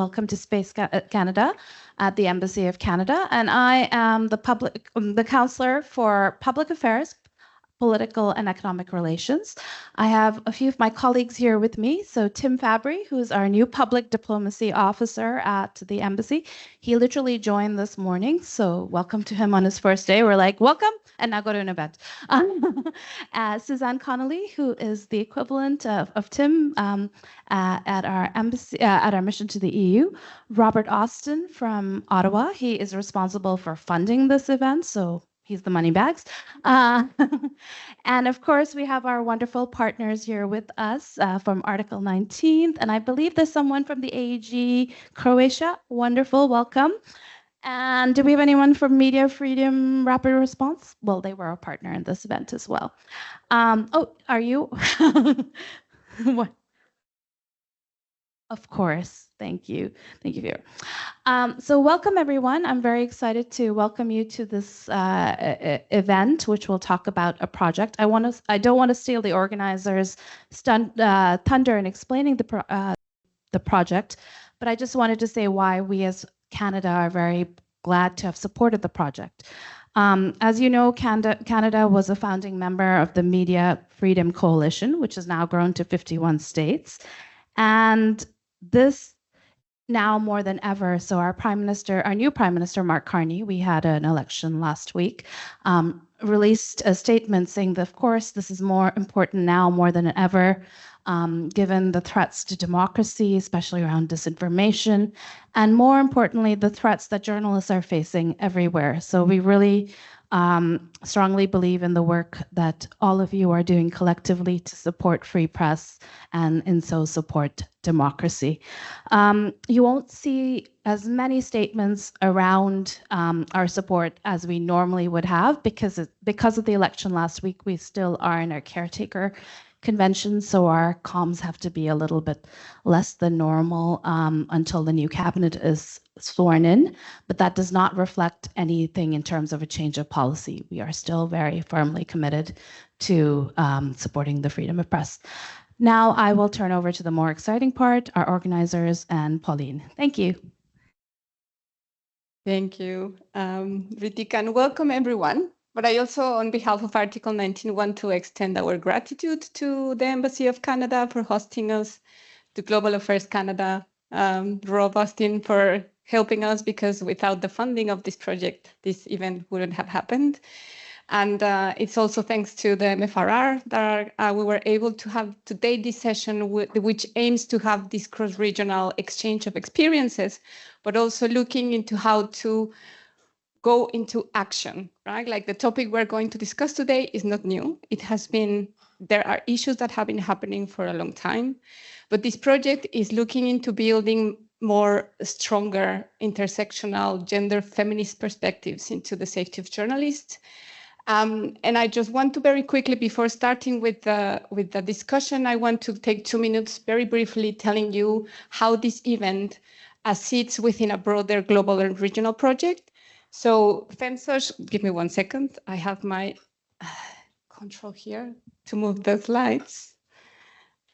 welcome to Space Canada at the Embassy of Canada. And I am the counselor for Public Affairs, Political and Economic Relations. I have a few of my colleagues here with me. So Tim Fabry, who's our new Public Diplomacy Officer at the Embassy. He literally joined this morning, so welcome to him on his first day. We're like, welcome, and now go to an event. Suzanne Connolly, who is the equivalent of Tim at our embassy, at our mission to the EU. Robert Austin from Ottawa. He is responsible for funding this event, so he's the money bags. And of course, we have our wonderful partners here with us from Article 19. And I believe there's someone from the AEG Croatia. Wonderful, welcome. And do we have anyone from Media Freedom Rapid Response? Well, they were a partner in this event as well. Oh, are you? What? Of course. Thank you. Thank you, Vera. So welcome, everyone. I'm very excited to welcome you to this event, which will talk about a project. I don't want to steal the organizers' thunder in explaining the project, but I just wanted to say why we as Canada are very glad to have supported the project. As you know, Canada was a founding member of the Media Freedom Coalition, which has now grown to 51 states. And this now more than ever, so our new Prime Minister, Mark Carney, we had an election last week, released a statement saying that, of course, this is more important now more than ever, given the threats to democracy, especially around disinformation, and more importantly, the threats that journalists are facing everywhere. So we really strongly believe in the work that all of you are doing collectively to support free press and in so support democracy. You won't see as many statements around our support as we normally would have because of the election last week. We still are in our caretaker convention, so our comms have to be a little bit less than normal until the new cabinet is sworn in, but that does not reflect anything in terms of a change of policy. We are still very firmly committed to supporting the freedom of press. Now I will turn over to the more exciting part, our organizers and Pauline. Thank you. Thank you, Ritika, and welcome everyone. But I also, on behalf of Article 19, want to extend our gratitude to the Embassy of Canada for hosting us, to Global Affairs Canada, Rob Austin for helping us, because without the funding of this project, this event wouldn't have happened. And it's also thanks to the MFRR that we were able to have today this session, which aims to have this cross-regional exchange of experiences, but also looking into how to go into action, right? Like the topic we're going to discuss today is not new. There are issues that have been happening for a long time, but this project is looking into building more stronger intersectional gender feminist perspectives into the safety of journalists. And I just want to very quickly, before starting with the discussion, I want to take 2 minutes very briefly telling you how this event sits within a broader global and regional project. So FEMSOJ, give me 1 second. I have my control here to move the slides.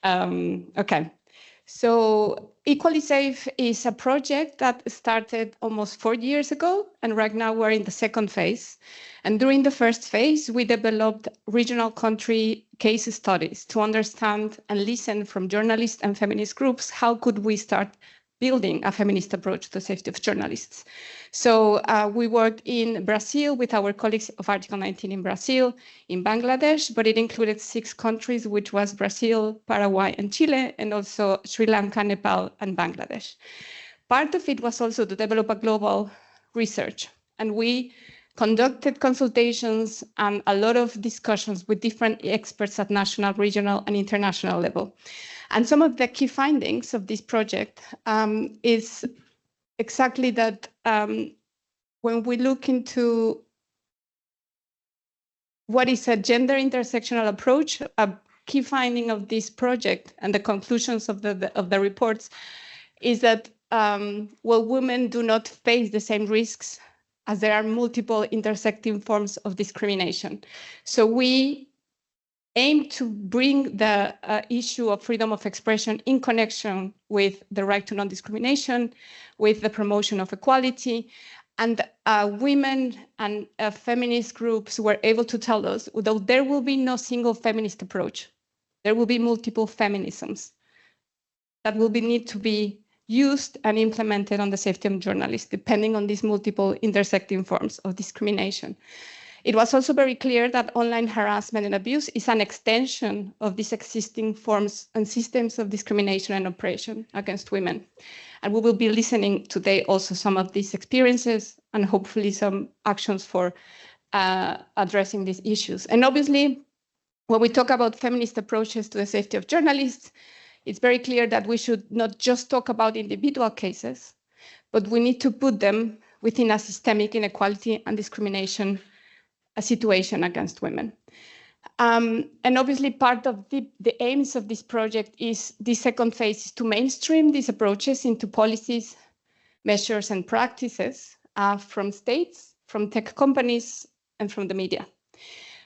Okay. So Equally Safe is a project that started almost 4 years ago, and right now we're in the second phase. And during the first phase, we developed regional country case studies to understand and listen from journalists and feminist groups, how could we start building a feminist approach to the safety of journalists. So we worked in Brazil with our colleagues of Article 19 in Brazil, in Bangladesh, but it included 6 countries, which was Brazil, Paraguay, and Chile, and also Sri Lanka, Nepal, and Bangladesh. Part of it was also to develop a global research, and we conducted consultations and a lot of discussions with different experts at national, regional, and international level. And some of the key findings of this project is exactly that when we look into what is a gender intersectional approach, a key finding of this project and the conclusions of the reports is that well, women do not face the same risks as there are multiple intersecting forms of discrimination. So we aim to bring the issue of freedom of expression in connection with the right to non-discrimination, with the promotion of equality. And women and feminist groups were able to tell us that there will be no single feminist approach. There will be multiple feminisms that will need to be used and implemented on the safety of journalists, depending on these multiple intersecting forms of discrimination. It was also very clear that online harassment and abuse is an extension of these existing forms and systems of discrimination and oppression against women. And we will be listening today also some of these experiences and hopefully some actions for addressing these issues. And obviously, when we talk about feminist approaches to the safety of journalists, it's very clear that we should not just talk about individual cases, but we need to put them within a systemic inequality and discrimination a situation against women. And obviously part of the aims of this project is the second phase is to mainstream these approaches into policies, measures and practices from states, from tech companies, and from the media.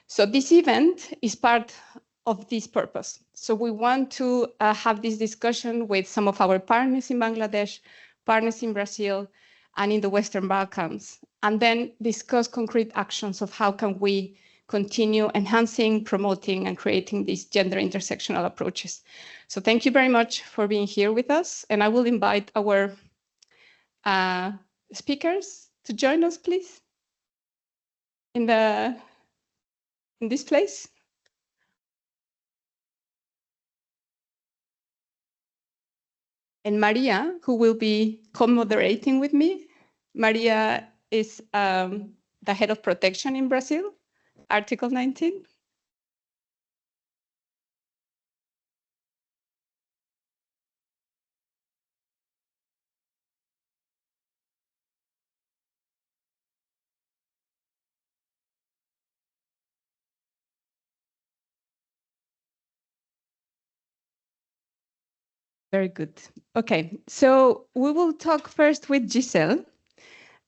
So this event is part of this purpose. So we want to have this discussion with some of our partners in Bangladesh, partners in Brazil, and in the Western Balkans, and then discuss concrete actions of how can we continue enhancing, promoting, and creating these gender intersectional approaches. So thank you very much for being here with us, and I will invite our speakers to join us, please, in this place. And Maria, who will be co-moderating with me. Maria is the head of protection in Brazil, Article 19. Very good. Okay, so we will talk first with Giselle.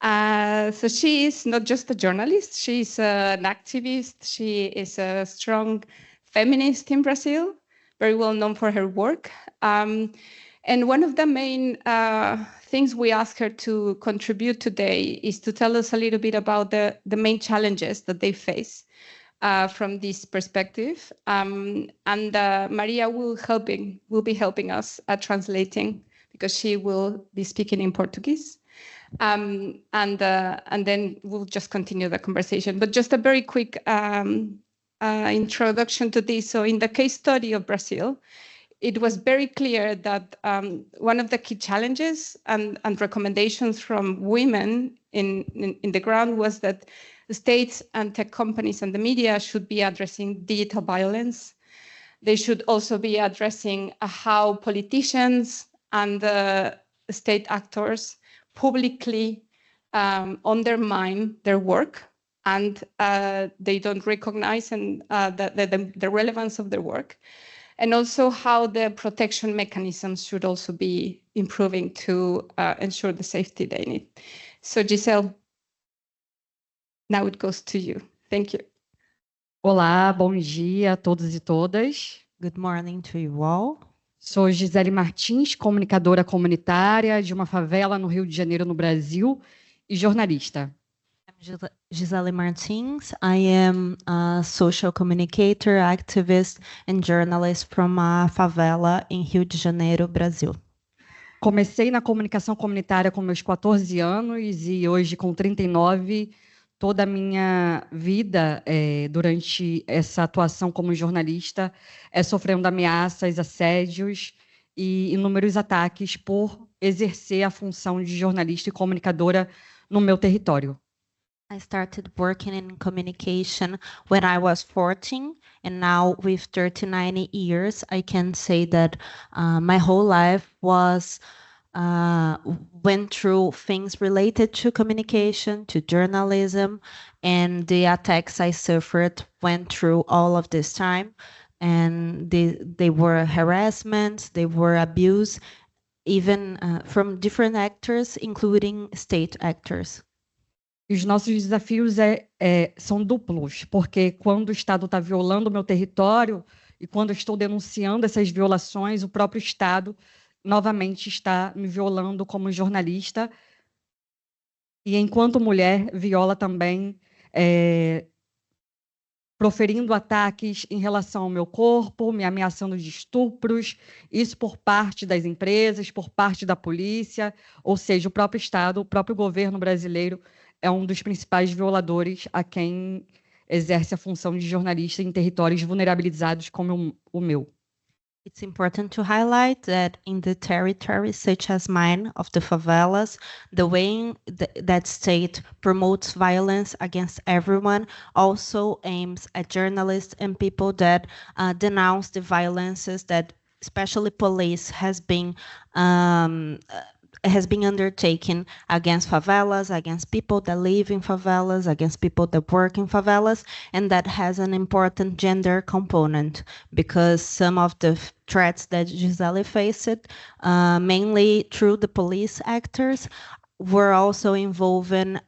So she is not just a journalist, she's an activist, she is a strong feminist in Brazil, very well known for her work. And one of the main things we ask her to contribute today is to tell us a little bit about the main challenges that they face from this perspective. And Maria will be helping us at translating because she will be speaking in Portuguese. And then we'll just continue the conversation. But just a very quick introduction to this. So in the case study of Brazil, it was very clear that one of the key challenges and recommendations from women in the ground was that the states and tech companies and the media should be addressing digital violence. They should also be addressing how politicians and state actors publicly undermine their work, and they don't recognize the relevance of their work, and also how the protection mechanisms should also be improving to ensure the safety they need. So Giselle, now it goes to you. Thank you. Olá, bom dia a todos e todas. Good morning to you all. Sou Gisele Martins, comunicadora comunitária de uma favela no Rio de Janeiro, no Brasil, e jornalista. I'm Gisele Martins. I am a social communicator, activist, and journalist from a favela em Rio de Janeiro, Brasil. Comecei na comunicação comunitária com meus 14 anos e hoje, com 39, toda a minha vida durante essa atuação como jornalista é sofrendo ameaças, assédios e inúmeros ataques por exercer a função de jornalista e comunicadora no meu território. I started working in communication when I was 14, and now with 39 years, I can say that my whole life went through things related to communication, to journalism, and the attacks I suffered went through all of this time. And they were harassment, they were abuse, even from different actors, including state actors. E os nossos desafios são duplos, porque quando o Estado está violando o meu território e quando eu estou denunciando essas violações, o próprio Estado novamente está me violando como jornalista. E enquanto mulher, viola também, proferindo ataques em relação ao meu corpo, me ameaçando de estupros, isso por parte das empresas, por parte da polícia, ou seja, o próprio Estado, o próprio governo brasileiro é um dos principais violadores a quem exerce a função de jornalista em territórios vulnerabilizados como o meu. It's important to highlight that in the territories such as mine of the favelas, the way that state promotes violence against everyone also aims at journalists and people that denounce the violences that especially police has been undertaken against favelas, against people that live in favelas, against people that work in favelas, and that has an important gender component because some of the threats that Gisele faced, mainly through the police actors, were also involving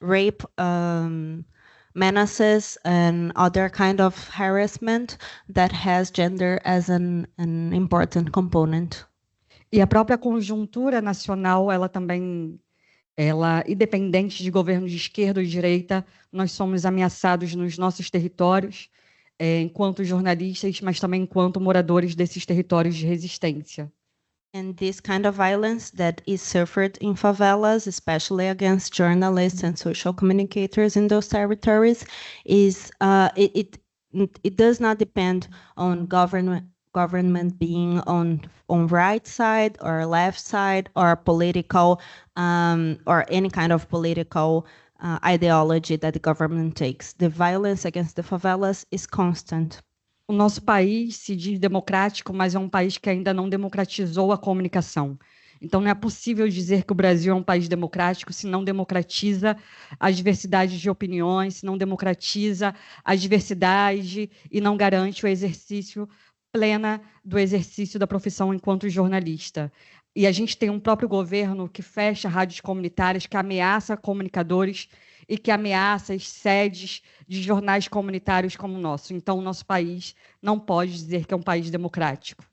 rape, menaces, and other kind of harassment that has gender as an important component. E a própria conjuntura nacional, ela também, independente de governo de esquerda ou de direita, nós somos ameaçados nos nossos territórios, enquanto jornalistas, mas também enquanto moradores desses territórios de resistência. And this kind of violence that is suffered in favelas, especially against journalists and social communicators in those territories, is it does not depend on government being on right side or left side or political or any kind of political ideology that the government takes. The violence against the favelas is constant. O nosso país se diz democrático, mas é um país que ainda não democratizou a comunicação. Então, não é possível dizer que o Brasil é um país democrático se não democratiza as diversidades de opiniões, se não democratiza a diversidade e não garante o exercício plena do exercício da profissão enquanto jornalista. E a gente tem um próprio governo que fecha rádios comunitárias, que ameaça comunicadores e que ameaça as sedes de jornais comunitários como o nosso. Então, o nosso país não pode dizer que é um país democrático.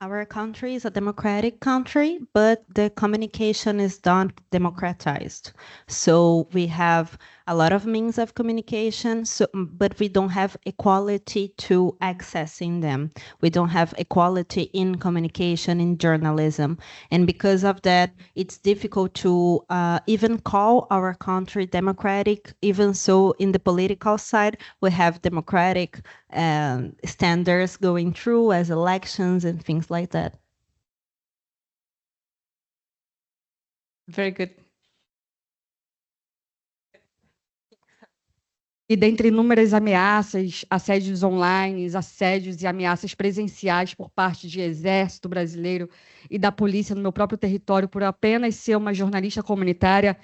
Our country is a democratic country, but the communication is not democratized. So we have a lot of means of communication, but we don't have equality to accessing them. We don't have equality in communication, in journalism. And because of that, it's difficult to even call our country democratic. Even so, in the political side, we have democratic standards going through as elections and things like that. Very good. E dentre inúmeras ameaças, assédios online, assédios e ameaças presenciais por parte de exército brasileiro e da polícia no meu próprio território por apenas ser uma jornalista comunitária,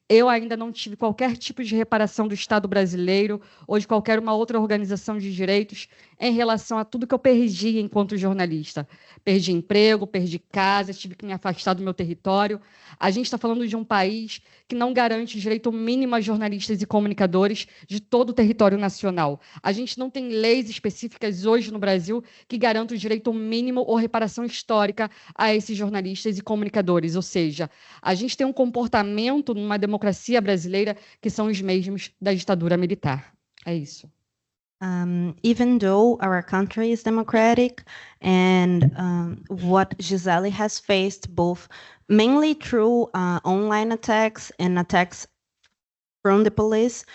eu ainda não tive qualquer tipo de reparação do Estado brasileiro ou de qualquer uma outra organização de direitos em relação a tudo que eu perdi enquanto jornalista. Perdi emprego, perdi casa, tive que me afastar do meu território. A gente está falando de um país que não garante direito mínimo a jornalistas e comunicadores de todo o território nacional. A gente não tem leis específicas hoje no Brasil que garantam o direito mínimo ou reparação histórica a esses jornalistas e comunicadores. Ou seja, a gente tem um comportamento numa democracia brasileira que são os mesmos da ditadura militar. É isso. Even though our country is democratic and what Gisele has faced both mainly through online attacks and attacks from the police,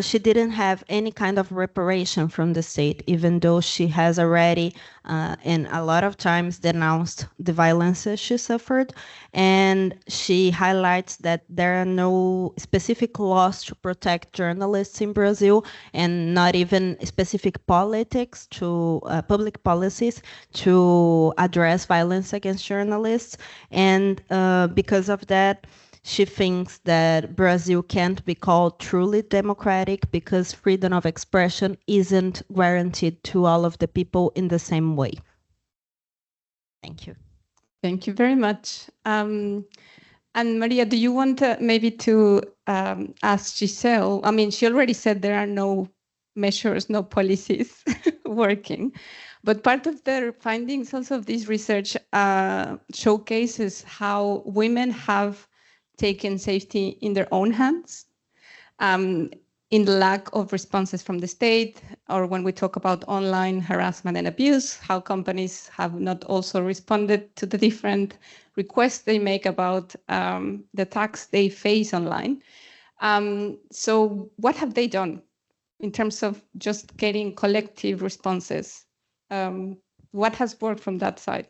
she didn't have any kind of reparation from the state, even though she has already and a lot of times denounced the violences she suffered. And she highlights that there are no specific laws to protect journalists in Brazil and not even specific politics to public policies to address violence against journalists. And because of that, she thinks that Brazil can't be called truly democratic because freedom of expression isn't guaranteed to all of the people in the same way. Thank you. Thank you very much. And Maria, do you want maybe to ask Giselle? I mean, she already said there are no measures, no policies working, but part of their findings also of this research showcases how women have taken safety in their own hands. In the lack of responses from the state, or when we talk about online harassment and abuse, how companies have not also responded to the different requests they make about the attacks they face online. So what have they done in terms of just getting collective responses? What has worked from that side?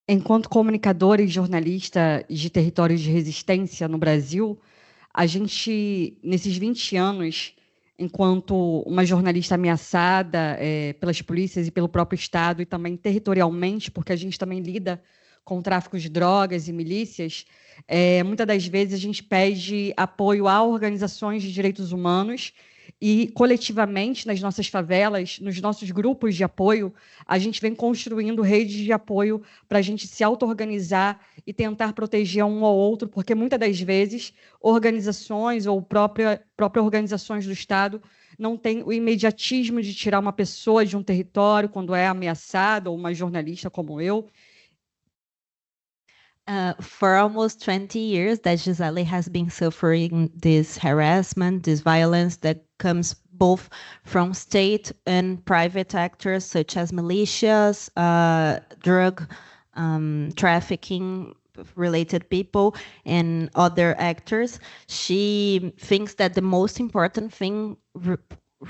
Enquanto comunicadora e jornalista de territórios de resistência no Brasil, a gente, nesses 20 anos, enquanto uma jornalista ameaçada pelas polícias e pelo próprio Estado, e também territorialmente, porque a gente também lida com tráfico de drogas e milícias, muitas das vezes a gente pede apoio a organizações de direitos humanos e, coletivamente, nas nossas favelas, nos nossos grupos de apoio, a gente vem construindo redes de apoio para a gente se auto-organizar e tentar proteger um ao outro, porque, muitas das vezes, organizações ou próprias organizações do Estado não têm o imediatismo de tirar uma pessoa de um território quando é ameaçada, ou uma jornalista como eu. For almost 20 years that Gisele has been suffering this harassment, this violence that comes both from state and private actors such as militias, drug trafficking related people and other actors. She thinks that the most important thing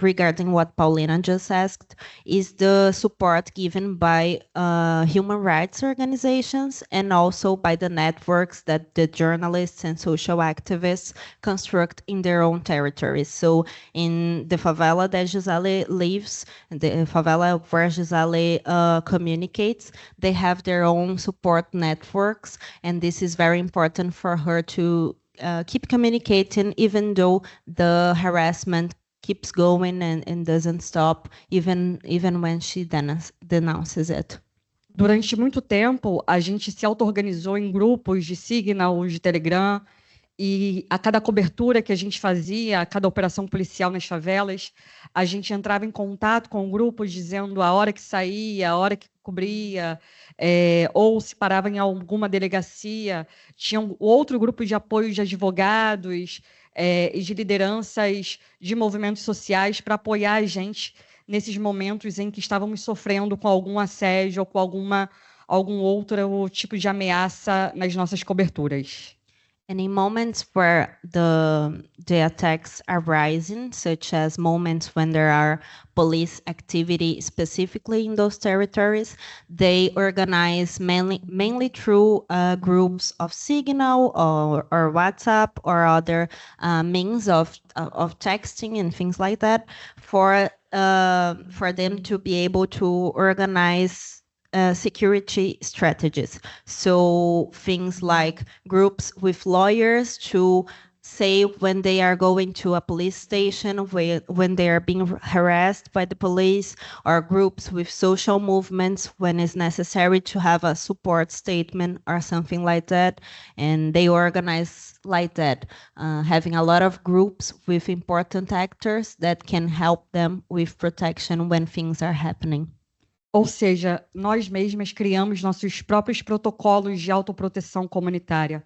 regarding what Paulina just asked is the support given by human rights organizations and also by the networks that the journalists and social activists construct in their own territories. So in the favela that Gisele lives, the favela where Gisele communicates, they have their own support networks, and this is very important for her to keep communicating even though the harassment keeps going and doesn't stop, even when she denounces it. Durante muito tempo, a gente se auto-organizou em grupos de Signal, de Telegram, e a cada cobertura que a gente fazia, a cada operação policial nas favelas, a gente entrava em contato com o grupo dizendo a hora que saía, a hora que cobria, ou se parava em alguma delegacia. Tinha um outro grupo de apoio de advogados e de lideranças de movimentos sociais para apoiar a gente nesses momentos em que estávamos sofrendo com algum assédio ou com algum outro tipo de ameaça nas nossas coberturas. And in moments where the attacks are rising, such as moments when there are police activity specifically in those territories, they organize mainly through groups of Signal or WhatsApp or other means of texting and things like that for them to be able to organize security strategies. So things like groups with lawyers to say when they are going to a police station, when they are being harassed by the police, or groups with social movements when it's necessary to have a support statement or something like that. And they organize like that, having a lot of groups with important actors that can help them with protection when things are happening. Ou seja, nós mesmas criamos nossos próprios protocolos de autoproteção comunitária,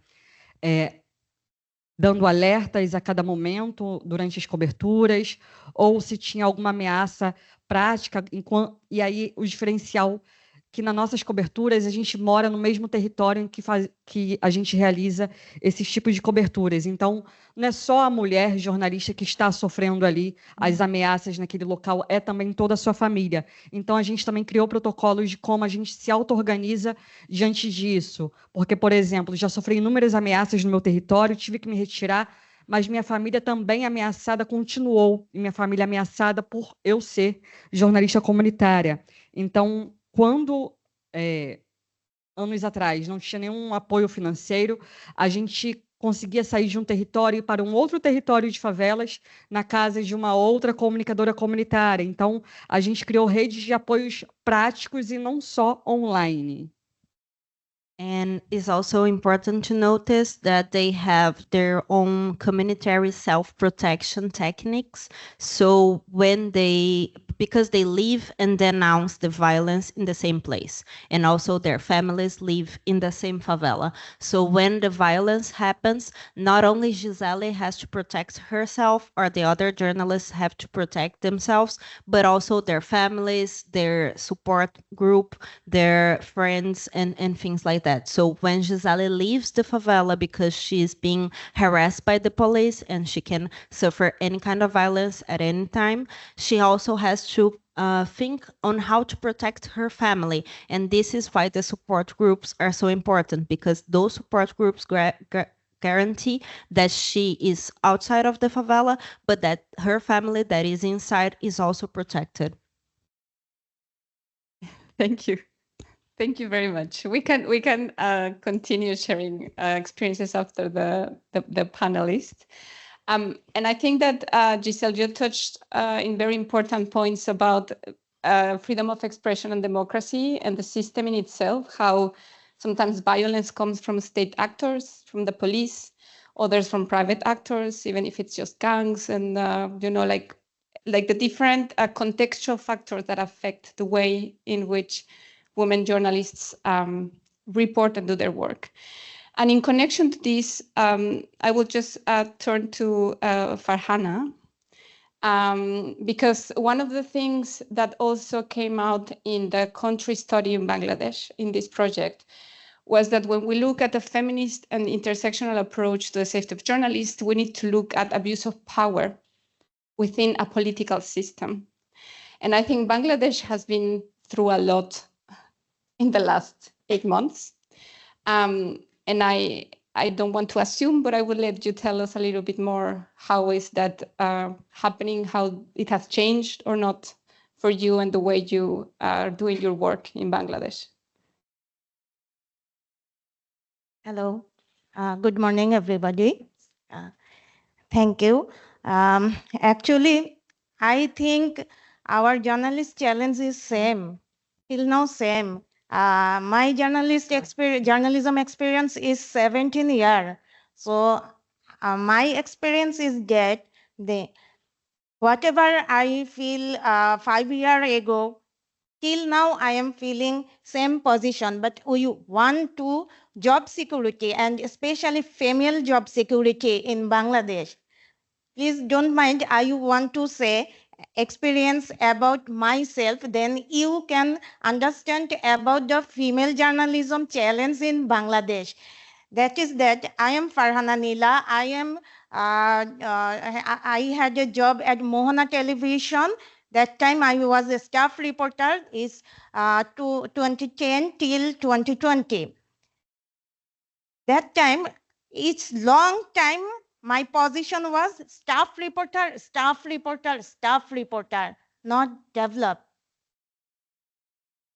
dando alertas a cada momento durante as coberturas, ou se tinha alguma ameaça prática, e aí o diferencial que nas nossas coberturas a gente mora no mesmo território em que a gente realiza esses tipos de coberturas. Então, não é só a mulher jornalista que está sofrendo ali as ameaças naquele local, é também toda a sua família. Então, a gente também criou protocolos de como a gente se auto-organiza diante disso. Porque, por exemplo, já sofri inúmeras ameaças no meu território, tive que me retirar, mas minha família também ameaçada continuou, e minha família ameaçada por eu ser jornalista comunitária. Então, quando, anos atrás, não tinha nenhum apoio financeiro, a gente conseguia sair de um território para um outro território de favelas na casa de uma outra comunicadora comunitária. Então, a gente criou redes de apoios práticos e não só online. And it's also important to notice that they have their own communitary self-protection techniques. So because they live and denounce the violence in the same place, and also their families live in the same favela. So when the violence happens, not only Gisele has to protect herself or the other journalists have to protect themselves, but also their families, their support group, their friends, and things like that. So when Gisele leaves the favela because she's being harassed by the police and she can suffer any kind of violence at any time, she also has to think on how to protect her family. And this is why the support groups are so important, because those support groups guarantee that she is outside of the favela, but that her family that is inside is also protected. Thank you. Thank you very much. We can continue sharing experiences after the panelists. And I think that Giselle, you touched in very important points about freedom of expression and democracy and the system in itself, how sometimes violence comes from state actors, from the police, others from private actors, even if it's just gangs, and like the different contextual factors that affect the way in which women journalists report and do their work. And in connection to this, I will just turn to Farhana, because one of the things that also came out in the country study in Bangladesh in this project was that when we look at a feminist and intersectional approach to the safety of journalists, we need to look at abuse of power within a political system. And I think Bangladesh has been through a lot in the last 8 months. And I don't want to assume, but I will let you tell us a little bit more. How is that happening? How it has changed or not for you and the way you are doing your work in Bangladesh? Hello. Good morning, everybody. Thank you. Actually, I think our journalist challenge is same. Till now, same. My journalism experience is 17 years. So my experience is that whatever I feel 5 years ago, till now I am feeling same position, but we want to job security and especially female job security in Bangladesh. Please don't mind, I want to say experience about myself, then you can understand about the female journalism challenge in Bangladesh. That is that I am Farhana Nila. I had a job at Mohana Television. That time I was a staff reporter, is to 2010 till 2020. That time, it's long time, my position was staff reporter, not developed.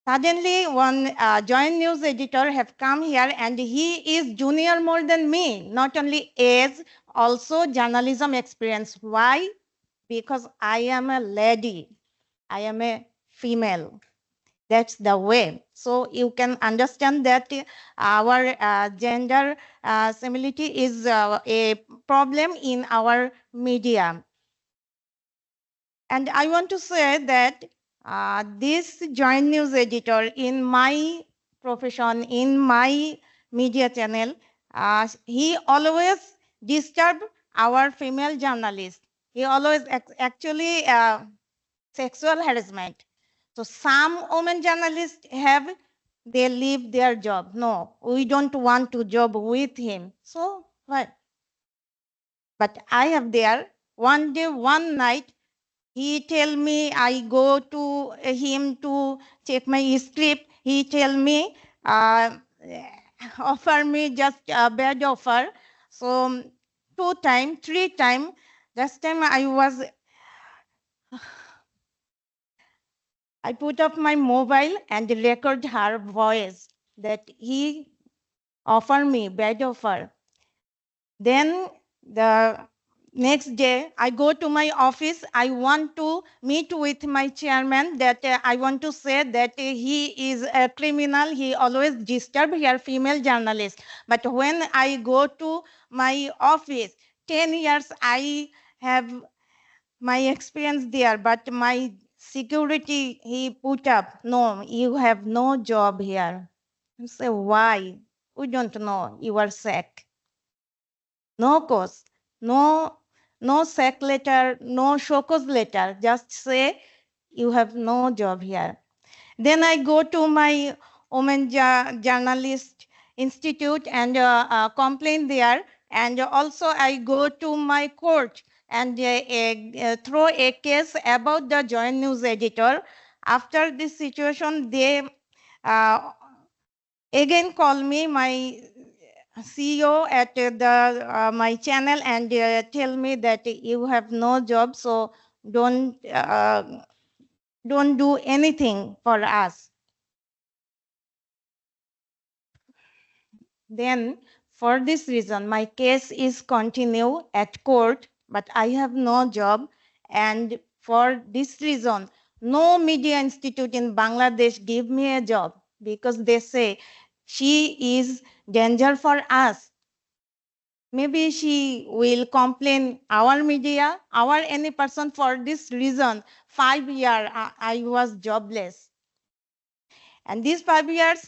Suddenly, one joint news editor have come here, and he is junior more than me, not only age, also journalism experience. Why? Because I am a lady, I am a female. That's the way. So you can understand that our gender similarity is a problem in our media. And I want to say that this joint news editor in my profession, in my media channel, he always disturb our female journalists. He always actually sexual harassment. So some women journalists they leave their job. No, we don't want to job with him. So what? But I have there one day, one night, he tell me, I go to him to check my script. He tell me, offer me just a bad offer. So 2 times, 3 times. This time I put up my mobile and record her voice that he offer me bad offer. Then the next day, I go to my office. I want to meet with my chairman that I want to say that he is a criminal. He always disturb here female journalists. But when I go to my office, 10 years I have my experience there, but my security he put up, no, you have no job here. I say, why? We don't know. You are sick. No cause, no sack letter, no show cause letter. Just say you have no job here. Then I go to my Women Journalist Institute and complain there. And also I go to my court and throw a case about the joint news editor. After this situation, they uh, again call me, my CEO at my channel, and tell me that you have no job, so don't do anything for us. Then, for this reason, my case is continue at court, but I have no job, and for this reason, no media institute in Bangladesh give me a job because they say she is danger for us. Maybe she will complain our media, our any person. For this reason, 5 years I was jobless. And these 5 years,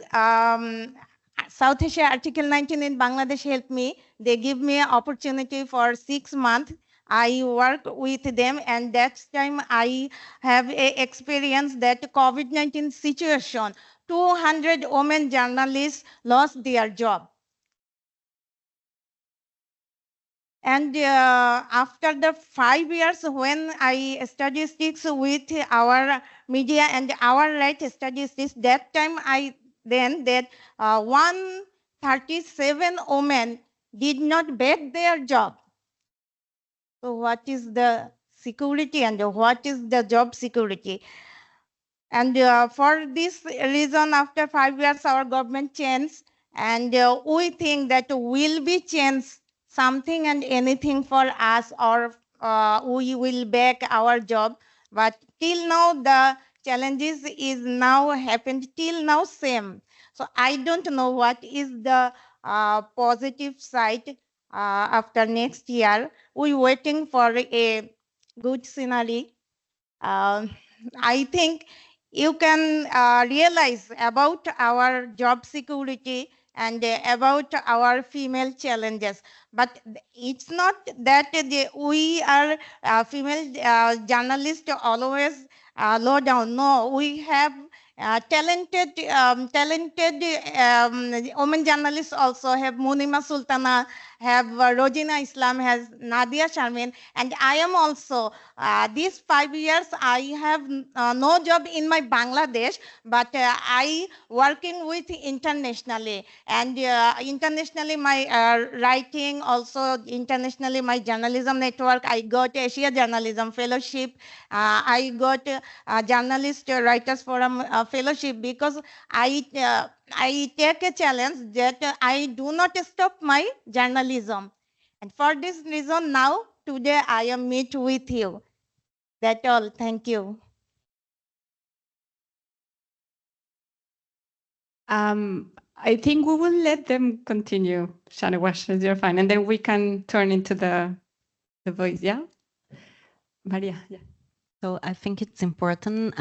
South Asia Article 19 in Bangladesh helped me. They give me an opportunity for 6 months. I work with them, and that time I have a experience that COVID-19 situation, 200 women journalists lost their job. And after the 5 years, when I statistics with our media and our right statistics, that time I then that 137 women did not get their job. So what is the security and what is the job security? And for this reason, after 5 years, our government changed, and we think that will be changed something and anything for us, or we will back our job. But till now, the challenges is now happened till now same. So I don't know what is the positive side after next year. We waiting for a good scenery. I think you can realize about our job security and about our female challenges. But it's not that we are female journalists always low down. No, we have talented women journalists also have Munima Sultana, have Rojina Islam, has Nadia Sharmin, and I am also. These 5 years I have no job in my Bangladesh, but I working with internationally, and internationally my writing, also internationally my journalism network. I got Asia Journalism Fellowship. I got Journalist Writers Forum Fellowship because I take a challenge that I do not stop my journalism. And for this reason, now, today, I am meet with you. That's all. Thank you. I think we will let them continue, Shanewash, you're fine. And then we can turn into the voice, yeah? Maria, yeah. So I think it's important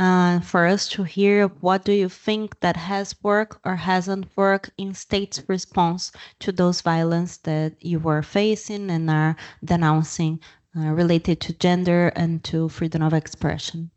for us to hear what do you think that has worked or hasn't worked in states' response to those violence that you were facing and are denouncing related to gender and to freedom of expression.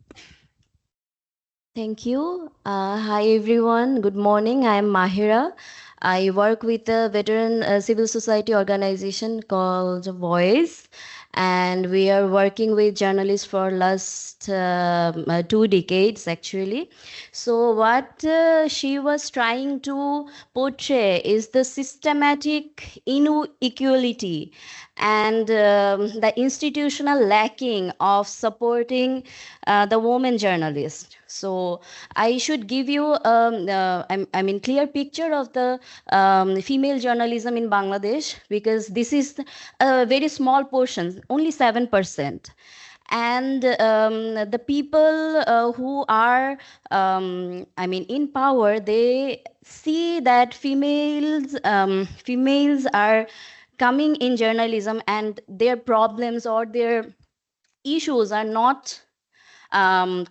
Thank you. Hi, everyone. Good morning. I am Mahira. I work with a veteran civil society organization called Voice, and we are working with journalists for last 2 decades, actually. So what she was trying to portray is the systematic inequality and the institutional lacking of supporting the women journalists. So I should give you I mean clear picture of the female journalism in Bangladesh, because this is a very small portion, only 7%. And the people who are I mean in power, they see that females are coming in journalism, and their problems or their issues are not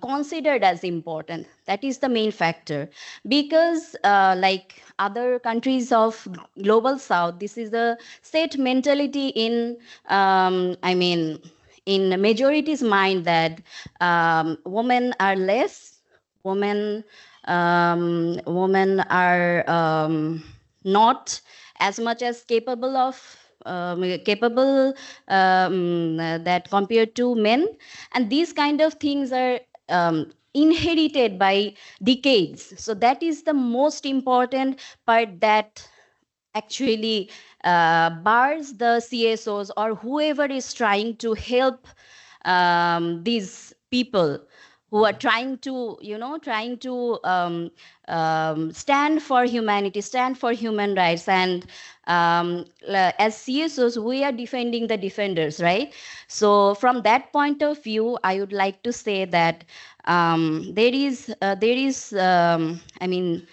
considered as important. That is the main factor, because like other countries of global south, this is the set mentality in I mean in majority's mind, that women are less, women women are not as much as capable of that compared to men. And these kind of things are inherited by decades. So that is the most important part, that actually bars the CSOs or whoever is trying to help these people who are trying to, trying to stand for humanity, stand for human rights. And as CSOs, we are defending the defenders, right? So from that point of view, I would like to say that there is I mean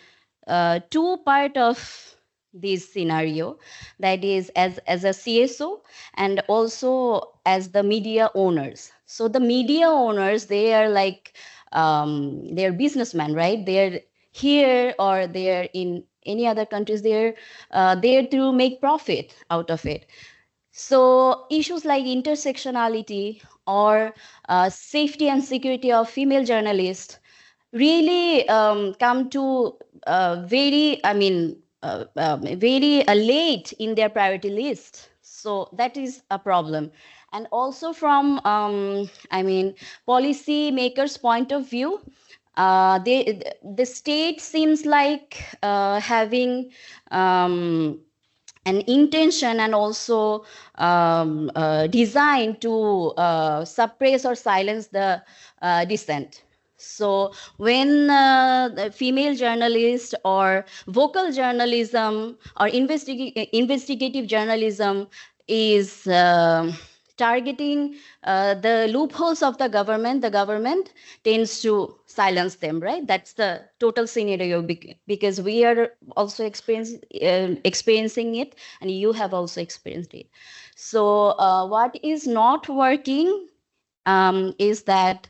two part of this scenario, that is as a CSO and also as the media owners. So the media owners, they are like they're businessmen, right? They're here or they're in any other countries, they're there to make profit out of it. So issues like intersectionality or safety and security of female journalists really come to very, I mean, very late in their priority list. So that is a problem. And also from, I mean, policy makers' point of view, the state seems like having an intention and also design to suppress or silence the dissent. So when the female journalist or vocal journalism or investigative journalism is targeting the loopholes of the government tends to silence them, right? That's the total scenario, because we are also experiencing it, and you have also experienced it. So what is not working is that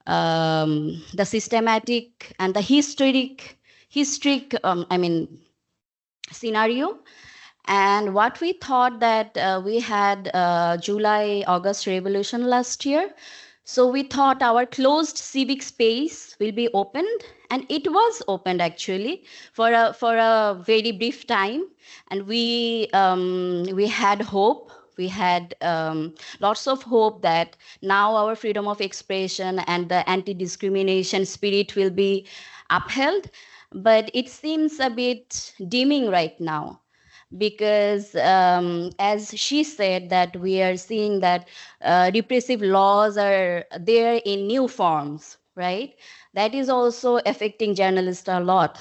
the systematic and the historic I mean scenario. And what we thought that we had July August revolution last year, so we thought our closed civic space will be opened, and it was opened actually for a very brief time. And we had hope, we had lots of hope that now our freedom of expression and the anti-discrimination spirit will be upheld. But it seems a bit dimming right now, because as she said, that we are seeing that repressive laws are there in new forms, right? That is also affecting journalists a lot.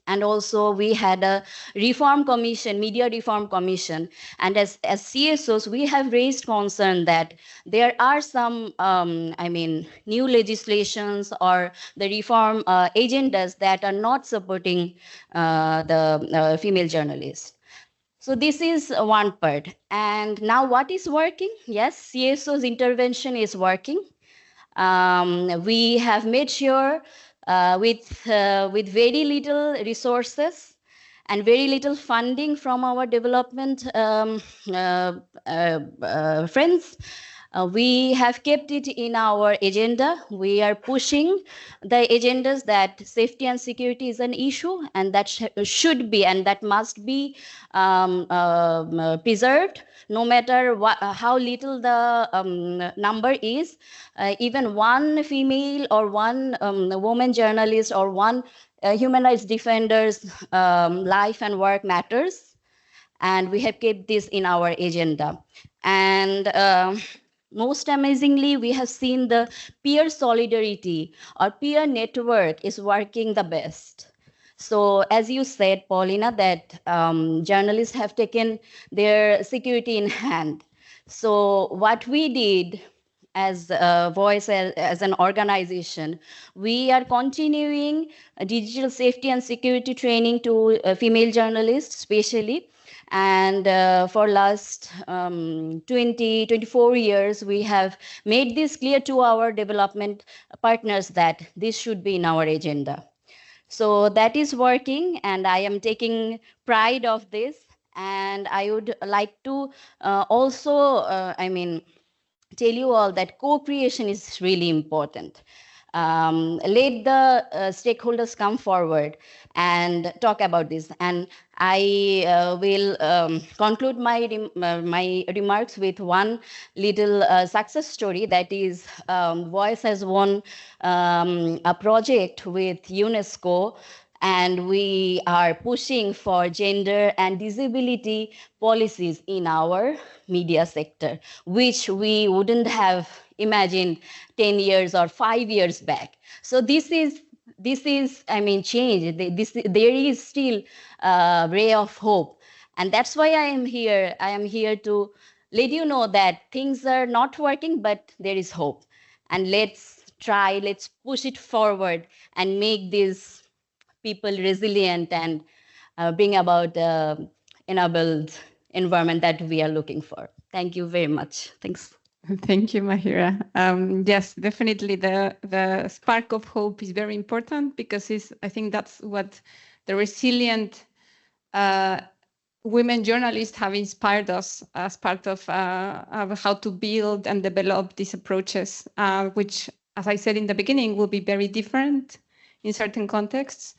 And also we had a reform commission, media reform commission, and as CSOs we have raised concern that there are some I mean new legislations or the reform agendas that are not supporting the female journalists. So this is one part. And now what is working? Yes, CSO's intervention is working. We have made sure with very little resources and very little funding from our development friends, we have kept it in our agenda. We are pushing the agendas that safety and security is an issue, and that should be and that must be preserved, no matter how little the number is. Even one female or one woman journalist or one human rights defender's life and work matters, and we have kept this in our agenda. And most amazingly, we have seen the peer solidarity or peer network is working the best. So as you said, Paulina, that journalists have taken their security in hand. So what we did as a voice, as an organization, we are continuing digital safety and security training to female journalists, especially. And for last 24 years, we have made this clear to our development partners that this should be in our agenda. So that is working, and I am taking pride of this. And I would like to also, tell you all that co-creation is really important. Let the stakeholders come forward and talk about this. And I will conclude my remarks with one little success story, that is Voice has won a project with UNESCO, and we are pushing for gender and disability policies in our media sector, which we wouldn't have imagined 10 years or 5 years back. So this is change. There is still a ray of hope, and that's why I am here. I am here to let you know that things are not working, but there is hope, and let's push it forward and make this people resilient and bring about the enabled environment that we are looking for. Thank you very much. Thanks. Thank you, Mahira. Yes, definitely the spark of hope is very important, because I think that's what the resilient women journalists have inspired us as part of how to build and develop these approaches, which, as I said in the beginning, will be very different in certain contexts.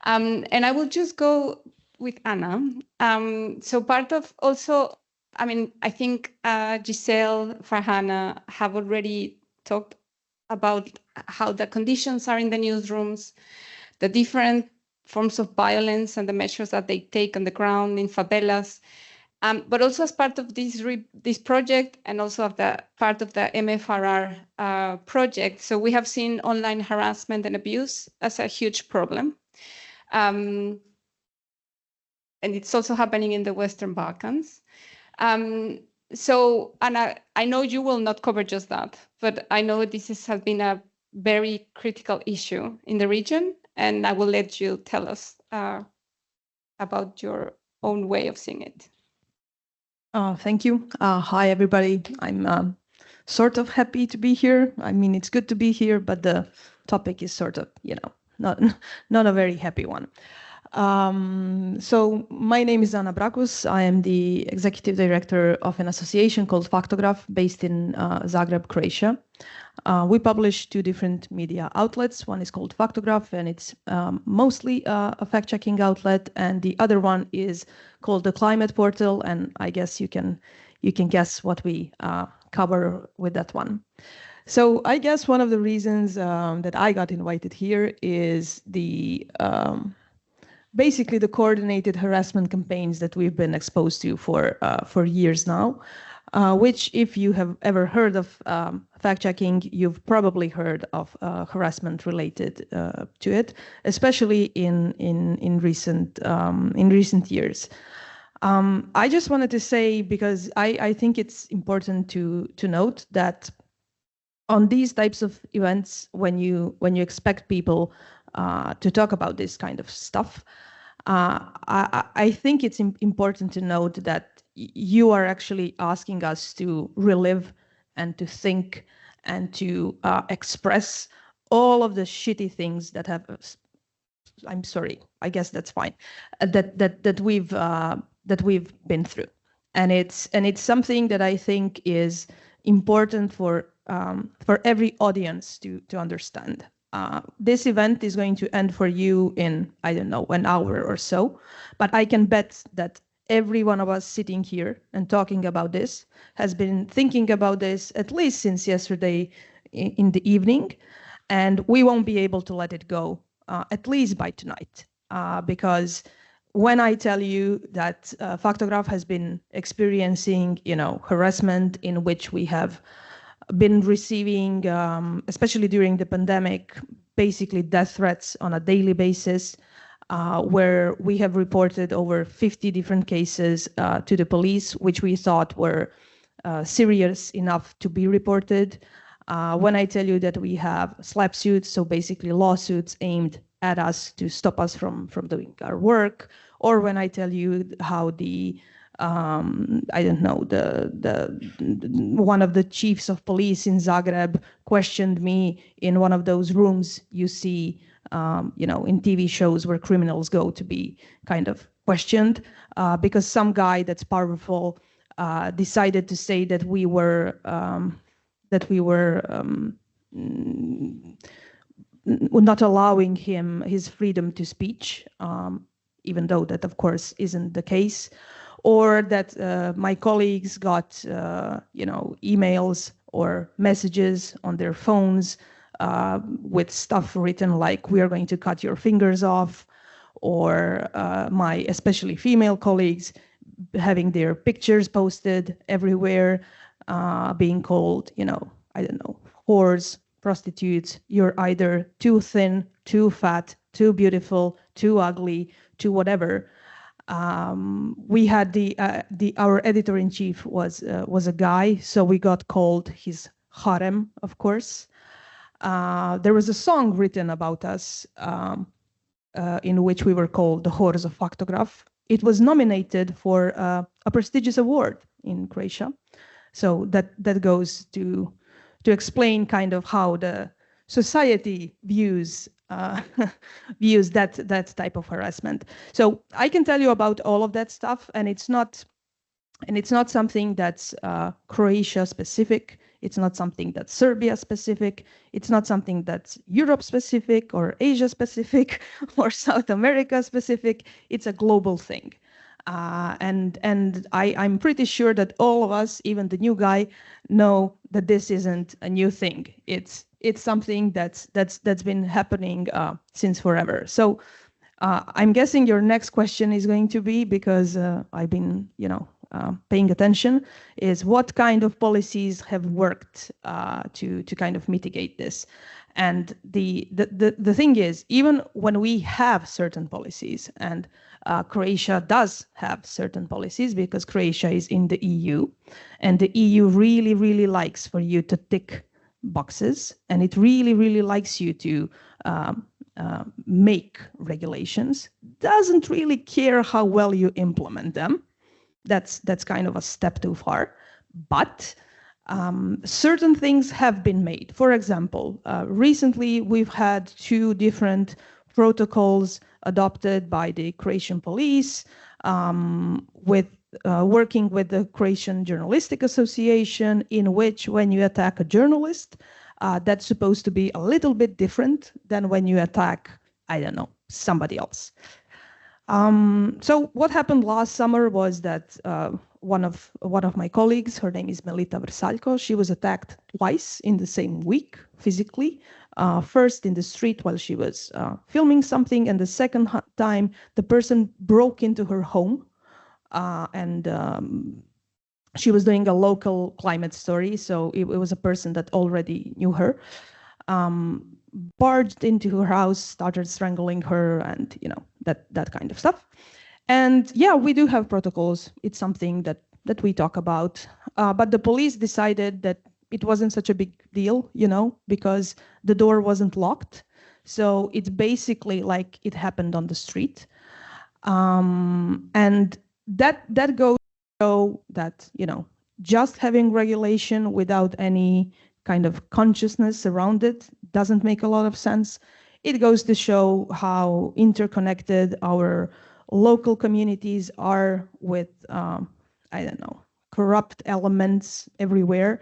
And I will just go with Anna. So part of also, I think Giselle, Farhana have already talked about how the conditions are in the newsrooms, the different forms of violence and the measures that they take on the ground in favelas. But also as part of this project, and also of the part of the MFRR project. So we have seen online harassment and abuse as a huge problem. And it's also happening in the Western Balkans. So, Anna, I know you will not cover just that, but I know this has been a very critical issue in the region, and I will let you tell us about your own way of seeing it. Thank you. Hi, everybody. I'm sort of happy to be here. I mean, it's good to be here, but the topic is sort of, not a very happy one. So my name is Ana Brakus. I am the executive director of an association called Faktograf, based in Zagreb, Croatia. We publish two different media outlets. One is called Faktograf, and it's mostly a fact-checking outlet, and the other one is called the Climate Portal, and I guess you can guess what we cover with that one. So I guess one of the reasons that I got invited here is basically the coordinated harassment campaigns that we've been exposed to for years now, which, if you have ever heard of fact-checking, you've probably heard of harassment related to it, especially in recent years. I just wanted to say, because I think it's important to note that on these types of events, when you expect people to talk about this kind of stuff, I think it's important to note that you are actually asking us to relive and to think and to express all of the shitty things that have. I'm sorry, I guess that's fine. That we've been through, and it's something that I think is important for every audience to understand. This event is going to end for you in, I don't know, an hour or so, but I can bet that every one of us sitting here and talking about this has been thinking about this at least since yesterday in the evening, and we won't be able to let it go, at least by tonight, because when I tell you that Faktograph has been experiencing, harassment in which we have been receiving, especially during the pandemic, basically death threats on a daily basis, where we have reported over 50 different cases to the police, which we thought were serious enough to be reported. When I tell you that we have SLAPP suits, so basically lawsuits aimed at us to stop us from doing our work, or when I tell you how the I don't know, one of the chiefs of police in Zagreb questioned me in one of those rooms you see, in TV shows where criminals go to be kind of questioned, because some guy that's powerful decided to say that we were not allowing him his freedom to speech, even though that, of course, isn't the case, or that my colleagues got, emails or messages on their phones with stuff written like, "We are going to cut your fingers off," or my especially female colleagues having their pictures posted everywhere, being called, I don't know, whores, prostitutes. You're either too thin, too fat, too beautiful, too ugly, too whatever. We had our editor-in-chief was a guy, so we got called his harem, of course. There was a song written about us in which we were called the Whores of Faktograph. It was nominated for a prestigious award in Croatia. So that goes to explain kind of how the society views that type of harassment. So I can tell you about all of that stuff, and it's not something that's Croatia specific. It's not something that's Serbia specific. It's not something that's Europe specific or Asia specific or South America specific. It's a global thing. And I'm pretty sure that all of us, even the new guy, know that this isn't a new thing. It's something that's been happening since forever. So I'm guessing your next question is going to be, because I've been paying attention, is what kind of policies have worked to kind of mitigate this. And the thing is, even when we have certain policies, and Croatia does have certain policies because Croatia is in the EU, and the EU really, really likes for you to tick boxes, and it really, really likes you to make regulations, doesn't really care how well you implement them. That's kind of a step too far. But certain things have been made. For example, recently we've had 2 different protocols adopted by the Croatian police, with working with the Croatian Journalistic Association, in which when you attack a journalist, that's supposed to be a little bit different than when you attack, I don't know, somebody else. So what happened last summer was that one of my colleagues, her name is Melita Vrsaljko, she was attacked twice in the same week physically. First in the street while she was filming something, and the second time the person broke into her home, and she was doing a local climate story, so it was a person that already knew her. Barged into her house, started strangling her, and that kind of stuff. And yeah, we do have protocols. It's something that we talk about. But the police decided that it wasn't such a big deal, because the door wasn't locked. So it's basically like it happened on the street. And that goes to show that, just having regulation without any kind of consciousness around it doesn't make a lot of sense. It goes to show how interconnected our local communities are with, I don't know, corrupt elements everywhere.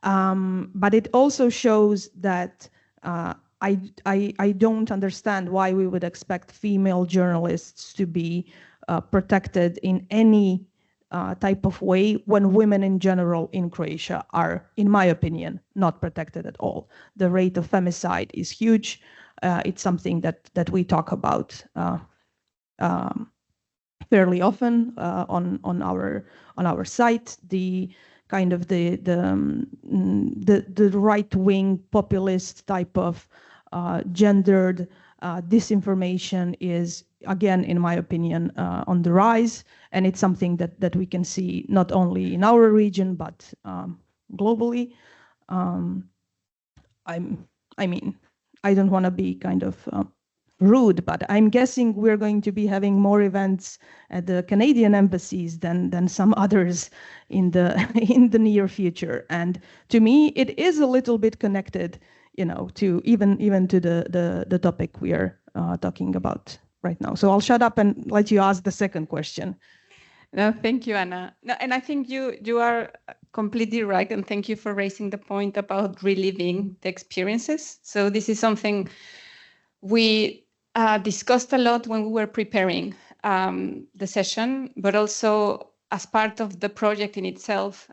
But it also shows that I don't understand why we would expect female journalists to be protected in any type of way when women in general in Croatia are, in my opinion, not protected at all. The rate of femicide is huge. It's something that we talk about fairly often on our site. The kind of the right-wing populist type of gendered disinformation is, again, in my opinion, on the rise, and it's something that we can see not only in our region but globally. I don't want to be kind of rude, but I'm guessing we're going to be having more events at the Canadian embassies than some others in the in the near future. And to me, it is a little bit connected, to even to the topic we are talking about right now. So I'll shut up and let you ask the second question. No, thank you, Anna. No, and I think you are completely right, and thank you for raising the point about reliving the experiences. So this is something we discussed a lot when we were preparing the session, but also as part of the project in itself,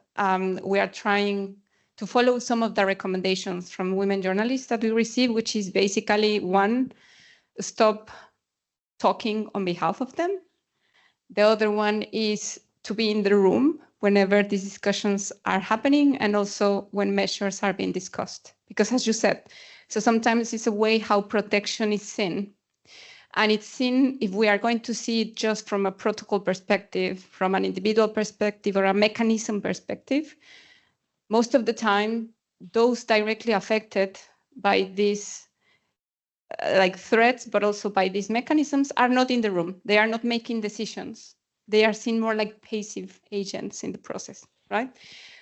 we are trying to follow some of the recommendations from women journalists that we receive, which is basically, one, stop talking on behalf of them. The other one is to be in the room whenever these discussions are happening, and also when measures are being discussed. Because as you said, so sometimes it's a way how protection is seen. And it's seen, if we are going to see it just from a protocol perspective, from an individual perspective, or a mechanism perspective, most of the time, those directly affected by these like threats, but also by these mechanisms, are not in the room. They are not making decisions. They are seen more like passive agents in the process, right?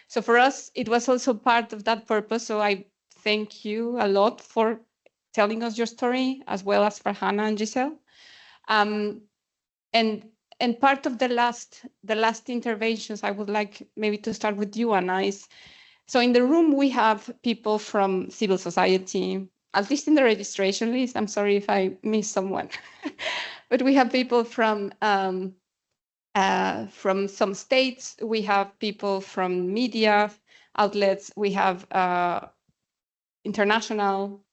So for us, it was also part of that purpose. So I thank you a lot for telling us your story, as well as for Hannah and Giselle. And part of the last interventions, I would like maybe to start with you, Anna, is, so in the room we have people from civil society, at least in the registration list. I'm sorry if I miss someone, but we have people from some states, we have people from media outlets, we have international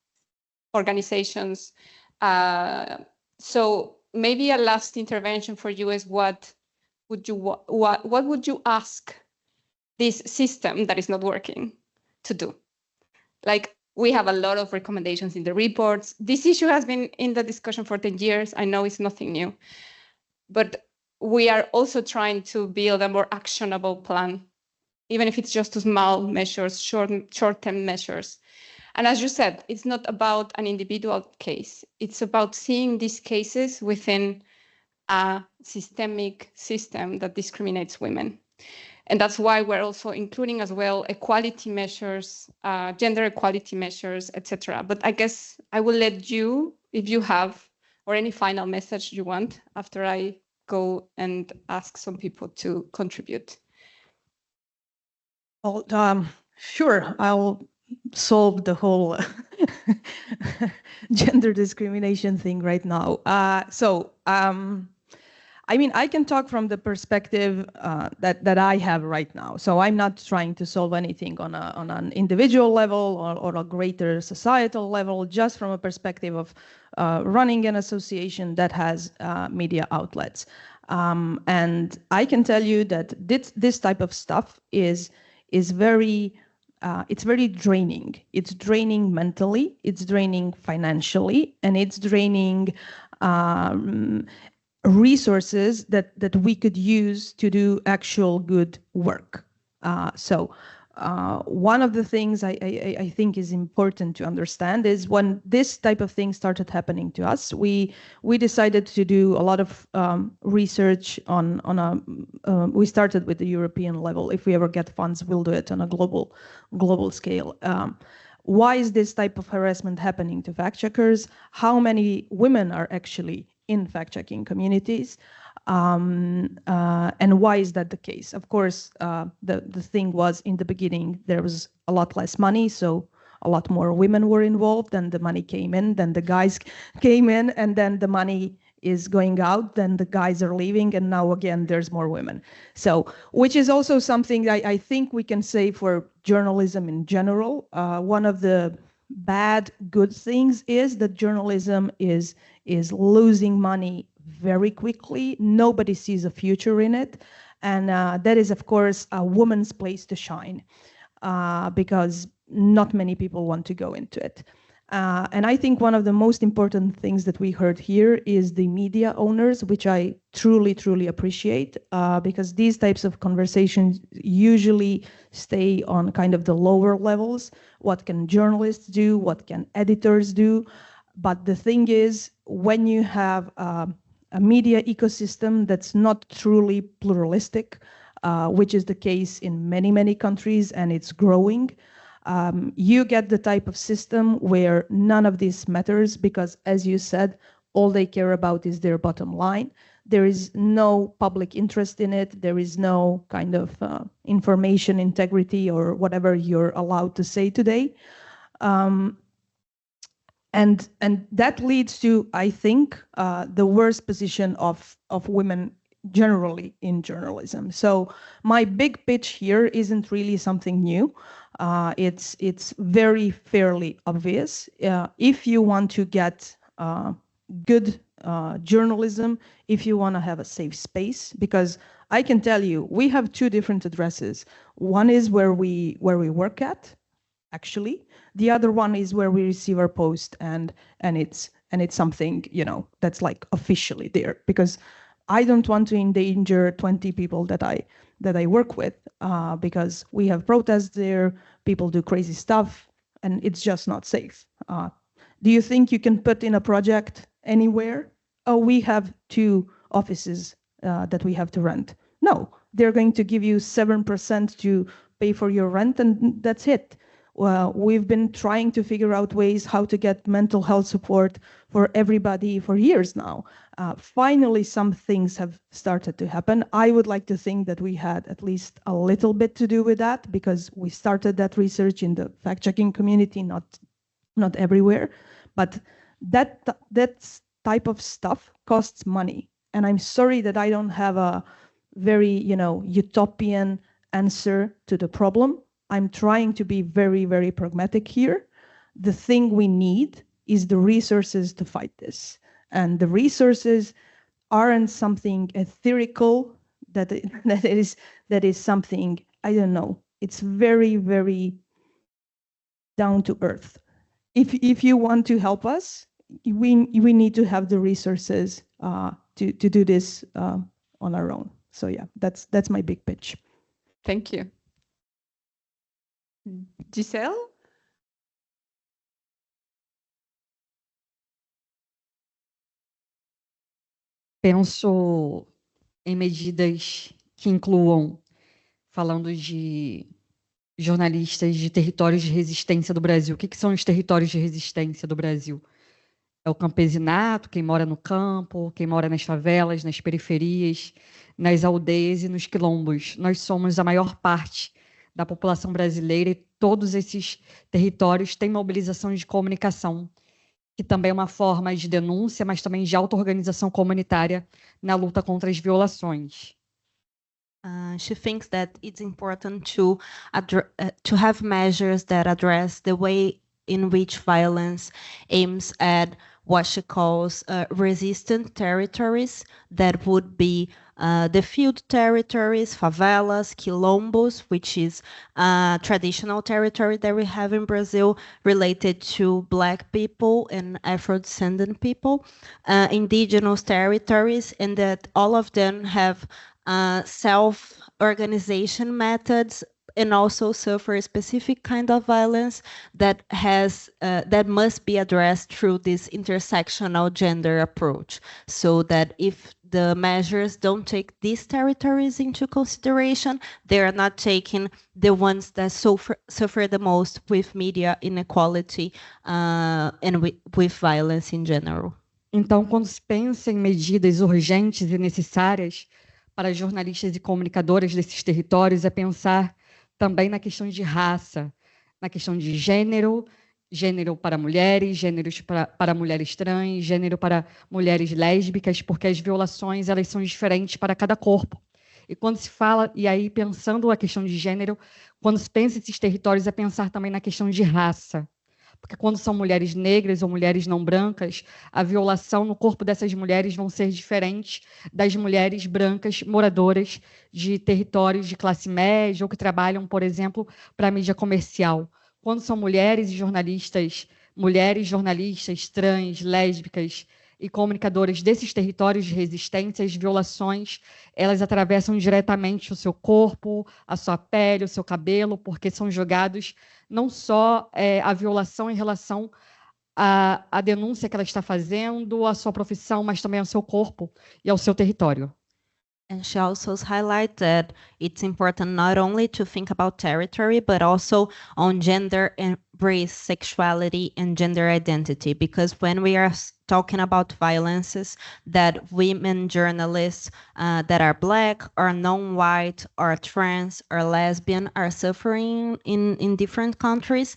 organizations. So maybe a last intervention for you is what would you ask this system that is not working to do? Like, we have a lot of recommendations in the reports. This issue has been in the discussion for 10 years. I know it's nothing new, but we are also trying to build a more actionable plan, even if it's just small measures, short-term measures. And as you said, it's not about an individual case. It's about seeing these cases within a systemic system that discriminates women. And that's why we're also including as well equality measures, gender equality measures, etc. But I guess I will let you, if you have, or any final message you want, after I go and ask some people to contribute. Well, sure, I'll solve the whole gender discrimination thing right now. I mean, I can talk from the perspective that I have right now. So I'm not trying to solve anything on an individual level or a greater societal level, just from a perspective of running an association that has media outlets. And I can tell you that this type of stuff is very it's very draining. It's draining mentally, it's draining financially, and it's draining resources that we could use to do actual good work. One of the things I think is important to understand is, when this type of thing started happening to us, we decided to do a lot of research on we started with the European level. If we ever get funds, we'll do it on a global scale. Why is this type of harassment happening to fact checkers? How many women are actually in fact-checking communities, and why is that the case? Of course, the thing was, in the beginning, there was a lot less money, so a lot more women were involved, then the money came in, then the guys came in, and then the money is going out, then the guys are leaving, and now again there's more women. So, which is also something I think we can say for journalism in general. One of the good things is that journalism is losing money very quickly. Nobody sees a future in it. And that is, of course, a woman's place to shine because not many people want to go into it. And I think one of the most important things that we heard here is the media owners, which I truly, truly appreciate, because these types of conversations usually stay on kind of the lower levels. What can journalists do? What can editors do? But the thing is, when you have a media ecosystem that's not truly pluralistic, which is the case in many, many countries, and it's growing, you get the type of system where none of this matters because, as you said, all they care about is their bottom line. There is no public interest in it. There is no kind of information integrity or whatever you're allowed to say today. And that leads to, I think, the worst position of women generally in journalism. So my big pitch here isn't really something new. It's very fairly obvious. If you want to get good journalism, if you want to have a safe space, because I can tell you, we have two different addresses. One is where we work at, actually. The other one is where we receive our post, and it's something, you know, that's like officially there, because I don't want to endanger 20 people that I work with, because we have protests there, people do crazy stuff, and it's just not safe. Do you think you can put in a project anywhere? Oh, we have 2 offices that we have to rent. No, they're going to give you 7% to pay for your rent, and that's it. We've been trying to figure out ways how to get mental health support for everybody for years now. Finally, some things have started to happen. I would like to think that we had at least a little bit to do with that, because we started that research in the fact-checking community, not everywhere. But that type of stuff costs money. And I'm sorry that I don't have a very, you know, utopian answer to the problem. I'm trying to be very, very pragmatic here. The thing we need is the resources to fight this. And the resources aren't something etherical, that is something, I don't know, it's very, very down to earth. If you want to help us, we need to have the resources to do this on our own. So yeah, that's my big pitch. Thank you. Giselle? Penso em medidas que incluam, falando de jornalistas de territórios de resistência do Brasil. O que são os territórios de resistência do Brasil? É o campesinato, quem mora no campo, quem mora nas favelas, nas periferias, nas aldeias e nos quilombos. Nós somos a maior parte da população brasileira e todos esses territórios têm mobilização de comunicação, que também é uma forma de denúncia, mas também de auto-organização comunitária na luta contra as violações. She thinks that it's important to have measures that address the way in which violence aims at what she calls resistant territories, that would be the field territories, favelas, quilombos, which is traditional territory that we have in Brazil related to Black people and Afro-descendant people, indigenous territories, and that all of them have self-organization methods and also suffer a specific kind of violence that must be addressed through this intersectional gender approach, so that if the measures don't take these territories into consideration, they are not taking the ones that suffer the most with media inequality and with violence in general. Então, quando se pensa em medidas urgentes e necessárias para jornalistas e comunicadoras desses territórios, é pensar também na questão de raça, na questão de gênero, gênero para mulheres, gêneros para mulheres trans, gênero para mulheres lésbicas, porque as violações elas são diferentes para cada corpo. E quando se fala, e aí pensando a questão de gênero, quando se pensa esses territórios, é pensar também na questão de raça, Porque quando são mulheres negras ou mulheres não brancas, a violação no corpo dessas mulheres vão ser diferentes das mulheres brancas moradoras de territórios de classe média ou que trabalham, por exemplo, para a mídia comercial. Quando são mulheres jornalistas trans, lésbicas e comunicadoras desses territórios de resistência, as violações, elas atravessam diretamente o seu corpo, a sua pele, o seu cabelo, porque são jogados não só a violação em relação à denúncia que ela está fazendo, à sua profissão, mas também ao seu corpo e ao seu território. And she also highlights that it's important not only to think about territory, but also on gender and race, sexuality, and gender identity. Because when we are talking about violences that women journalists that are Black or non-white or trans or lesbian are suffering in different countries,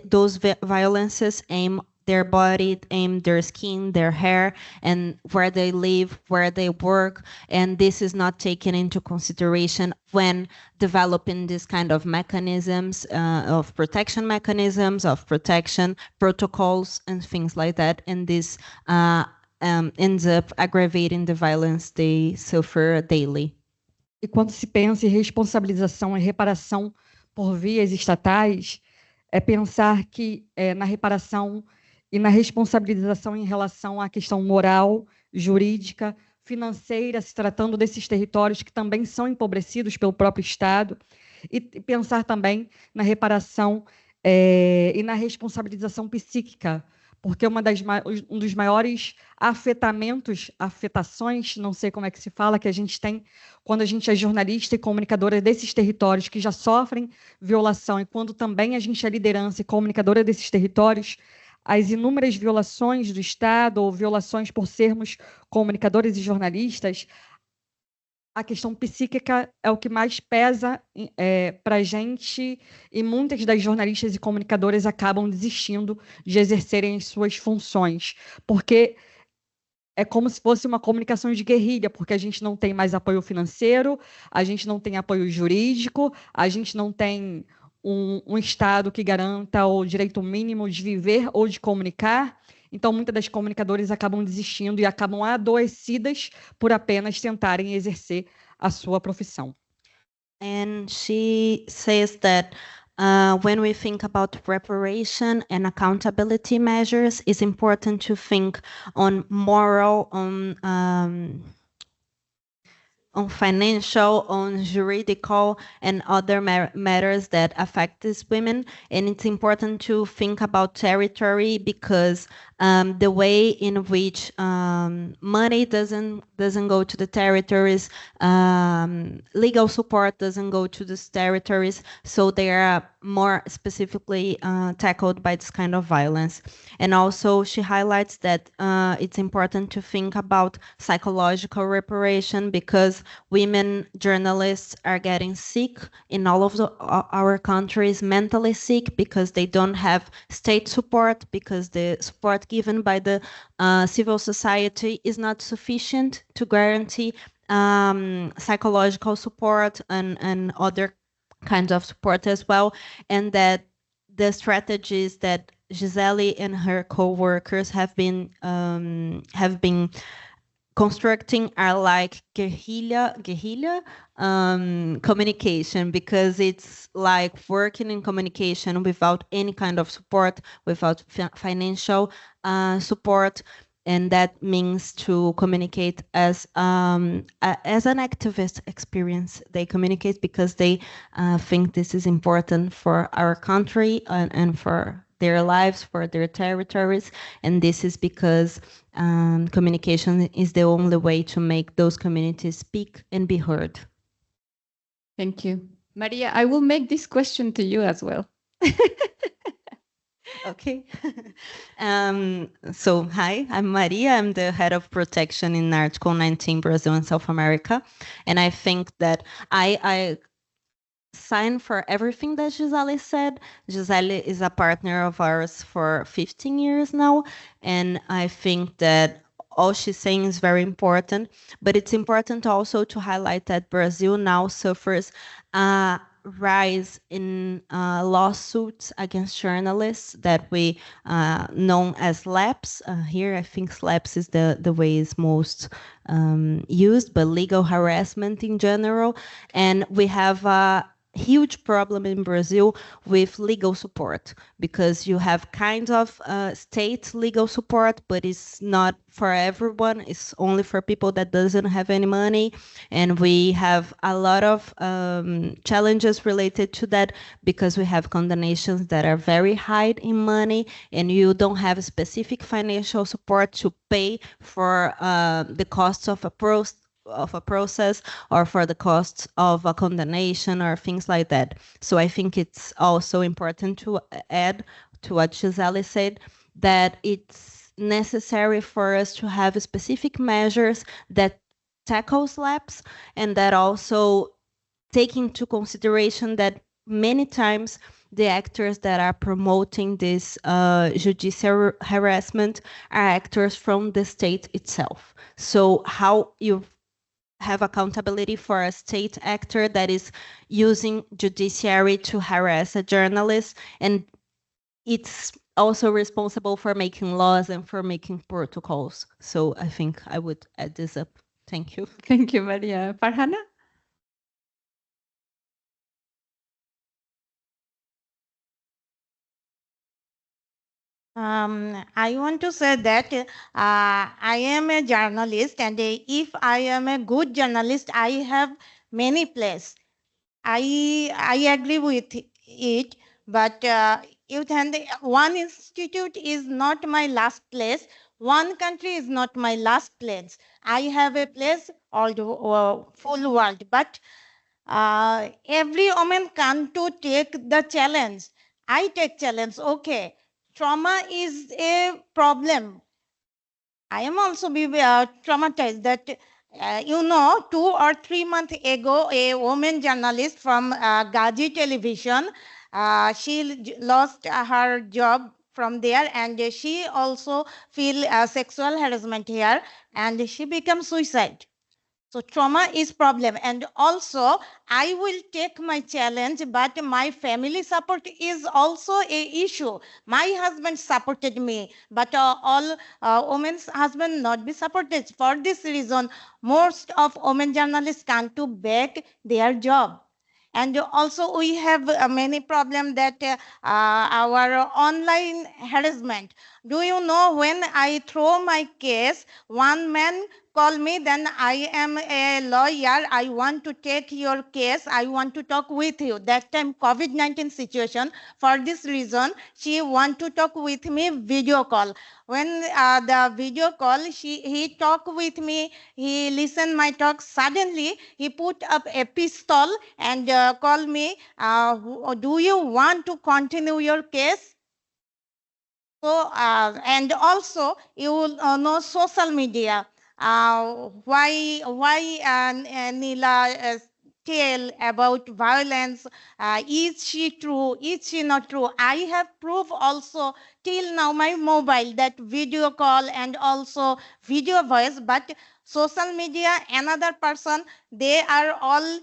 those violences aim their body, aim their skin, their hair, and where they live, where they work. And this is not taken into consideration when developing this kind of mechanisms, of protection mechanisms, of protection protocols, and things like that. And this ends up aggravating the violence they suffer daily. E quando se pensa em responsabilização e reparação por vias estatais, é pensar que na reparação e na responsabilização em relação à questão moral, jurídica, financeira, se tratando desses territórios que também são empobrecidos pelo próprio Estado, e pensar também na reparação e na responsabilização psíquica, porque um dos maiores afetações, não sei como é que se fala, que a gente tem quando a gente é jornalista e comunicadora desses territórios que já sofrem violação, e quando também a gente é liderança e comunicadora desses territórios, as inúmeras violações do Estado ou violações por sermos comunicadores e jornalistas, a questão psíquica é o que mais pesa para a gente, e muitas das jornalistas e comunicadoras acabam desistindo de exercerem as suas funções, porque é como se fosse uma comunicação de guerrilha, porque a gente não tem mais apoio financeiro, a gente não tem apoio jurídico, a gente não tem um Estado que garanta o direito mínimo de viver ou de comunicar. Então, muitas das comunicadoras acabam desistindo e acabam adoecidas por apenas tentarem exercer a sua profissão. And she says that when we think about reparation and accountability measures, it's important to think on moral, on financial, on juridical, and other matters that affect these women. And it's important to think about territory because the way in which money doesn't go to the territories, legal support doesn't go to these territories, so they are more specifically tackled by this kind of violence. And also she highlights that it's important to think about psychological reparation because women journalists are getting sick in all of our countries, mentally sick because they don't have state support, because the support given by the civil society is not sufficient to guarantee psychological support and other kinds of support as well, and that the strategies that Gisele and her co-workers have been constructing are like guerrilla communication, because it's like working in communication without any kind of support, without financial support. And that means to communicate as an activist experience. They communicate because they think this is important for our country and for their lives, for their territories. And this is because communication is the only way to make those communities speak and be heard. Thank you. Maria, I will make this question to you as well. Okay. So hi, I'm Maria. I'm the head of protection in Article 19 Brazil and South America. And I think that I sign for everything that Gisele said. Gisele is a partner of ours for 15 years now. And I think that all she's saying is very important, but it's important also to highlight that Brazil now suffers rise in lawsuits against journalists that we known as SLAPs. Here, I think SLAPs is the way it's most used, but legal harassment in general. And we have a huge problem in Brazil with legal support, because you have kind of state legal support, but it's not for everyone. It's only for people that doesn't have any money. And we have a lot of challenges related to that, because we have condemnations that are very high in money, and you don't have specific financial support to pay for the costs of a process, or for the costs of a condemnation, or things like that. So I think it's also important to add to what Gisele said, that it's necessary for us to have specific measures that tackle SLAPs, and that also take into consideration that many times the actors that are promoting this judicial harassment are actors from the state itself. So how you have accountability for a state actor that is using judiciary to harass a journalist, and it's also responsible for making laws and for making protocols. So I think I would add this up. Thank you. Thank you, Maria. Farhana? I want to say that I am a journalist, and if I am a good journalist, I have many places. I agree with it, but youth and one institute is not my last place. One country is not my last place. I have a place all the full world, but every woman can to take the challenge. I take challenge. Okay, trauma is a problem. I am also be traumatized that 2 or 3 months ago, a woman journalist from Gazi television, she lost her job from there, and she also feel sexual harassment here, and she become suicide. So trauma is problem, and also I will take my challenge, but my family support is also a issue. My husband supported me, but all women's husband not be supported. For this reason, most of women journalists can't to back their job. And also we have many problems that our online harassment. Do you know, when I throw my case, one man call me, then I am a lawyer, I want to take your case, I want to talk with you. That time COVID-19 situation, for this reason, she want to talk with me video call. When the video call, he talk with me, he listen my talk, suddenly he put up a pistol and call me, do you want to continue your case? So, and also you know social media. Why Neela tell about violence? Is she true? Is she not true? I have proof also till now my mobile, that video call and also video voice, but social media, another person, they are all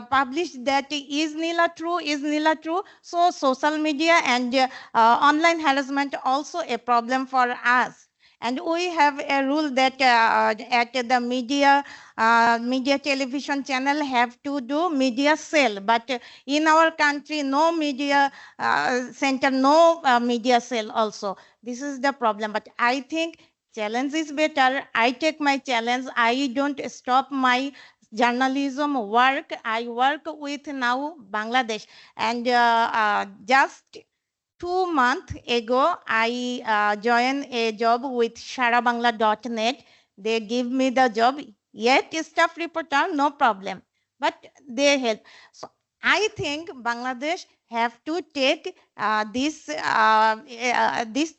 published that is Neela true, is Neela true. So social media and online harassment also a problem for us. And we have a rule that at the media television channel have to do media cell, but in our country no media center, no media cell also. This is the problem, but I think challenge is better. I take my challenge. I don't stop my journalism work. I work with now Bangladesh, and just 2 months ago, I joined a job with sharabangla.net. They give me the job, yet staff reporter, no problem, but they help. So I think Bangladesh have to take this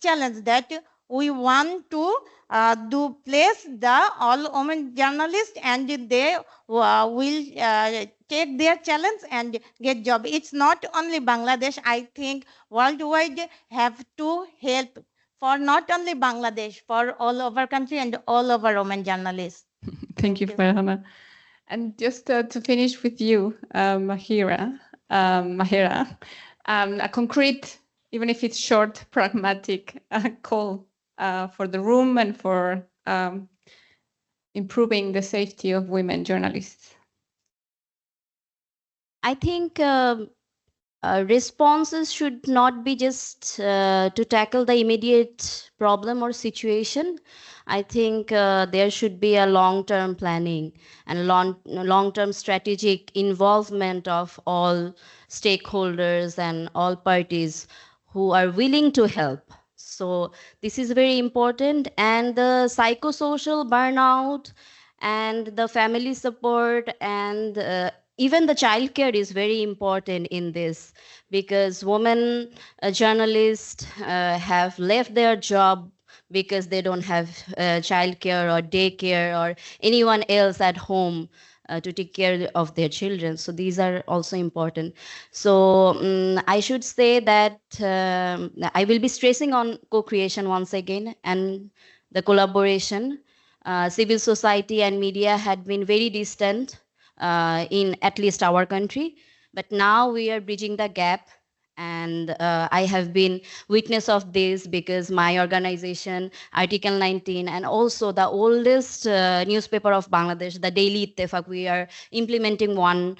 challenge, that we want to do place the all women journalists, and they will take their challenge and get job. It's not only Bangladesh. I think worldwide have to help for not only Bangladesh, for all over country and all over women journalists. Thank you, Farhana. And just to finish with you, Mahira, Mahira, a concrete, even if it's short, pragmatic call for the room and for improving the safety of women journalists. I think responses should not be just to tackle the immediate problem or situation. I think there should be a long-term planning and long-term strategic involvement of all stakeholders and all parties who are willing to help. So this is very important. And the psychosocial burnout and the family support and even the childcare is very important in this, because women journalists have left their job because they don't have childcare or daycare or anyone else at home to take care of their children. So these are also important. So I should say that I will be stressing on co-creation once again and the collaboration. Civil society and media had been very distant in at least our country, but now we are bridging the gap. And I have been witness of this because my organization, Article 19, and also the oldest newspaper of Bangladesh, the Daily Ittefaq, we are implementing one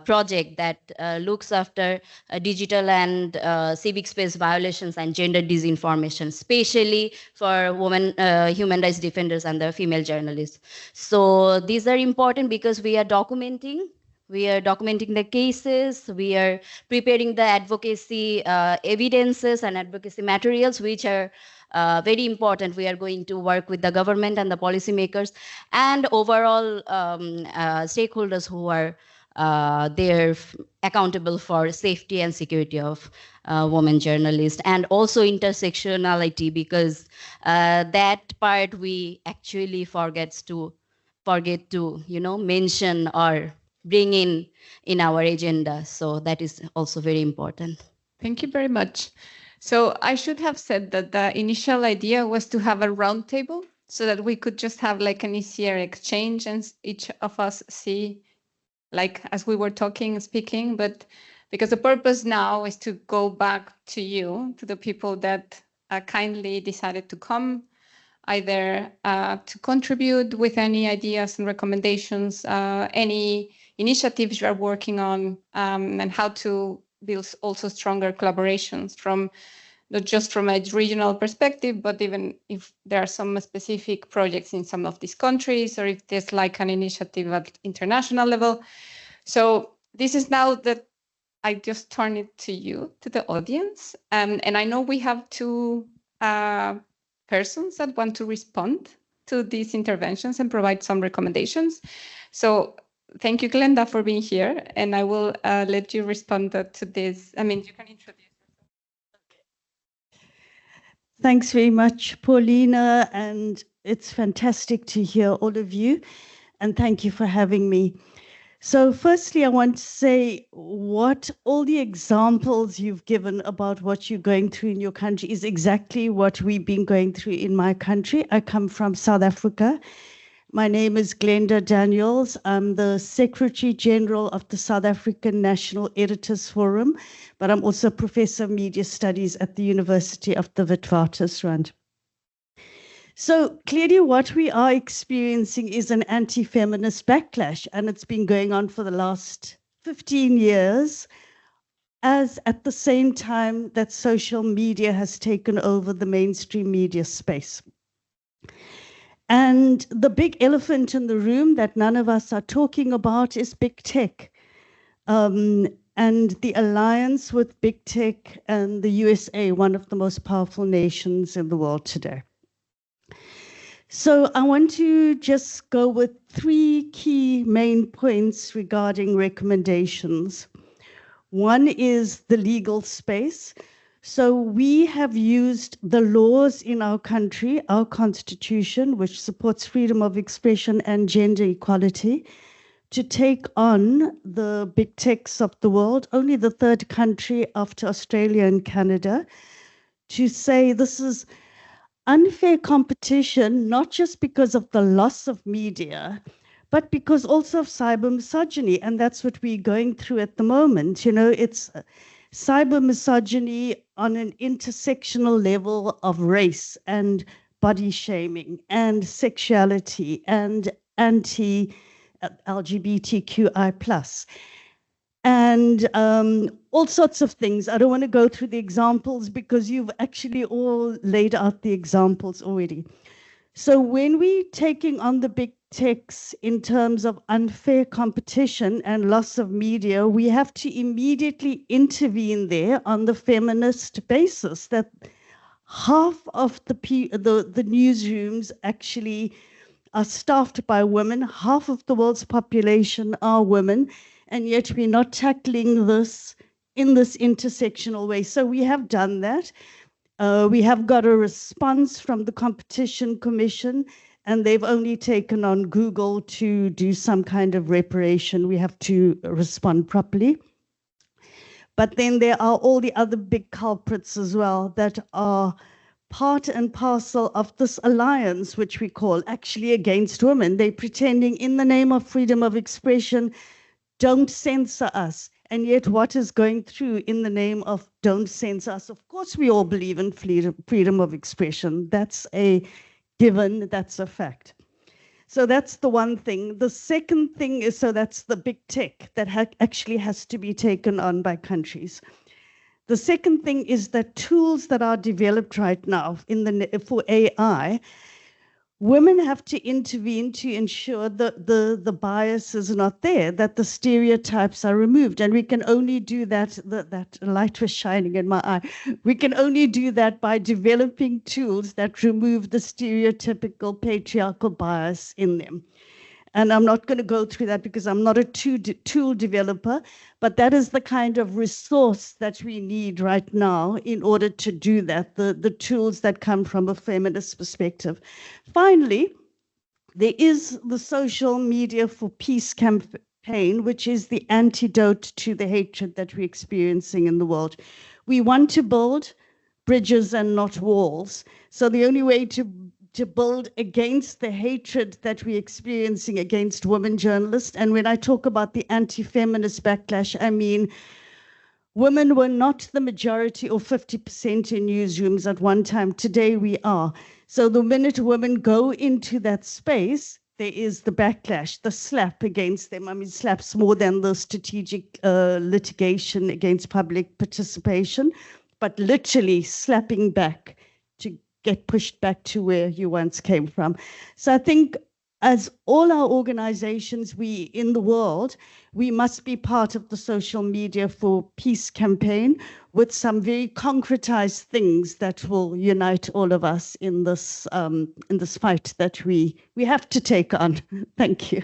project that looks after digital and civic space violations and gender disinformation, especially for women human rights defenders and the female journalists. So these are important because we are documenting the cases, we are preparing the advocacy evidences and advocacy materials, which are very important. We are going to work with the government and the policymakers and overall stakeholders who are they're accountable for safety and security of women journalists, and also intersectionality, because that part we actually forget to mention or bring in our agenda. So that is also very important. Thank you very much. So I should have said that the initial idea was to have a roundtable so that we could just have like an easier exchange and each of us see, like as we were talking, speaking, but because the purpose now is to go back to you, to the people that kindly decided to come, either to contribute with any ideas and recommendations, any initiatives you are working on, and how to build also stronger collaborations from not just from a regional perspective, but even if there are some specific projects in some of these countries, or if there's like an initiative at international level. So this is now that I just turn it to you, to the audience. And I know we have two persons that want to respond to these interventions and provide some recommendations. So thank you, Glenda, for being here. And I will let you respond to this. I mean, you can introduce yourself. Thanks very much, Paulina. And it's fantastic to hear all of you. And thank you for having me. So firstly, I want to say what all the examples you've given about what you're going through in your country is exactly what we've been going through in my country. I come from South Africa. My name is Glenda Daniels. I'm the Secretary General of the South African National Editors Forum, but I'm also a Professor of Media Studies at the University of the Witwatersrand. So clearly what we are experiencing is an anti-feminist backlash, and it's been going on for the last 15 years, as at the same time that social media has taken over the mainstream media space. And the big elephant in the room that none of us are talking about is big tech, and the alliance with big tech and the USA, one of the most powerful nations in the world today. So I want to just go with three key main points regarding recommendations. One is the legal space. So we have used the laws in our country, our constitution, which supports freedom of expression and gender equality, to take on the big techs of the world, only the third country after Australia and Canada, to say this is unfair competition, not just because of the loss of media, but because also of cyber misogyny, and that's what we're going through at the moment. It's cyber misogyny on an intersectional level of race and body shaming and sexuality and anti-LGBTQI+. And all sorts of things. I don't want to go through the examples because you've actually all laid out the examples already. So when we're taking on the big techs in terms of unfair competition and loss of media, we have to immediately intervene there on the feminist basis that half of the newsrooms actually are staffed by women, half of the world's population are women, and yet we're not tackling this in this intersectional way. So we have done that. We have got a response from the Competition Commission, and they've only taken on Google to do some kind of reparation. We have to respond properly. But then there are all the other big culprits as well that are part and parcel of this alliance, which we call actually against women. They're pretending in the name of freedom of expression, don't censor us. And yet what is going through in the name of don't censor us? Of course, we all believe in freedom of expression. That's a given, that's a fact. So that's the one thing. The second thing is, so that's the big tech that actually has to be taken on by countries. The second thing is that tools that are developed right now for AI, women have to intervene to ensure that the bias is not there, that the stereotypes are removed. And we can only do that, that light was shining in my eye. We can only do that by developing tools that remove the stereotypical patriarchal bias in them. And I'm not going to go through that because I'm not a tool developer, but that is the kind of resource that we need right now in order to do that, the tools that come from a feminist perspective. Finally, there is the Social Media for Peace campaign, which is the antidote to the hatred that we're experiencing in the world. We want to build bridges and not walls. So the only way to build against the hatred that we're experiencing against women journalists. And when I talk about the anti-feminist backlash, I mean, women were not the majority or 50% in newsrooms at one time. Today we are. So the minute women go into that space, there is the backlash, the slap against them. I mean, slaps more than the strategic litigation against public participation, but literally slapping back to get pushed back to where you once came from. So I think as all our organizations in the world, we must be part of the Social Media for Peace campaign with some very concretized things that will unite all of us in this fight that we have to take on. Thank you.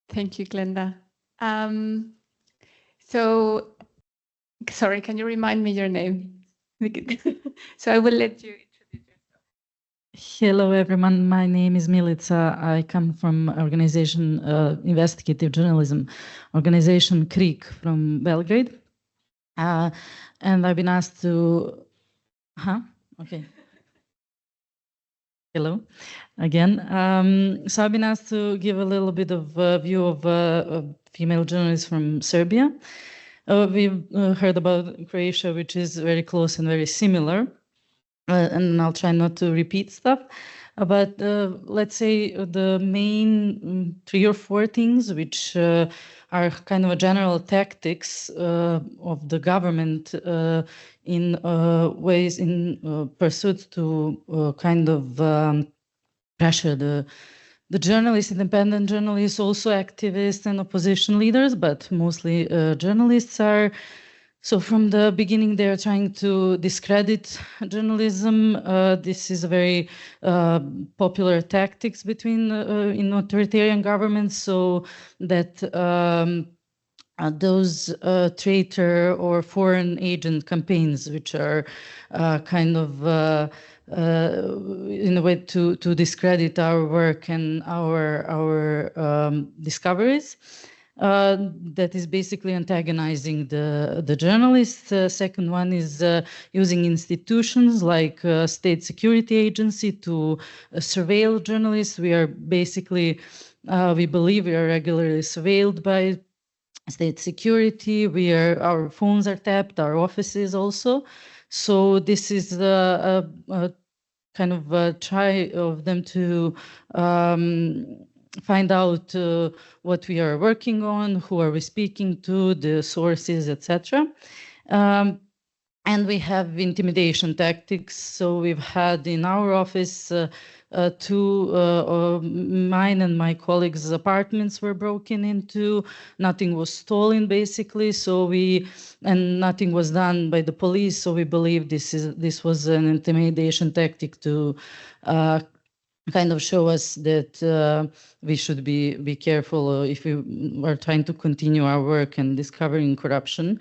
Thank you, Glenda. So, sorry, can you remind me your name? So I will let you introduce yourself. Hello, everyone. My name is Milica. I come from organization Investigative Journalism organization CRIC from Belgrade. And I've been asked to... Okay. Hello, again. So I've been asked to give a little bit of a view of female journalists from Serbia. We've heard about Croatia, which is very close and very similar, and I'll try not to repeat stuff. But let's say the main 3 or 4 things which are kind of a general tactics of the government in ways in pursuit to kind of pressure the journalists, independent journalists, also activists and opposition leaders, but mostly journalists are. So from the beginning, they're trying to discredit journalism. This is a very popular tactics between in authoritarian governments, so that those traitor or foreign agent campaigns, which are kind of in a way to discredit our work and our discoveries. that is basically antagonizing the journalists. Second one is using institutions like state security agency to surveil journalists. We are basically, we believe we are regularly surveilled by state security. Our phones are tapped, our offices also. So this is a kind of a try of them to find out what we are working on, who are we speaking to, the sources, etc. And we have intimidation tactics. So we've had in our office mine and my colleagues' apartments were broken into. Nothing was stolen, basically. And nothing was done by the police. So we believe this was an intimidation tactic to kind of show us that we should be careful if we are trying to continue our work and discovering corruption.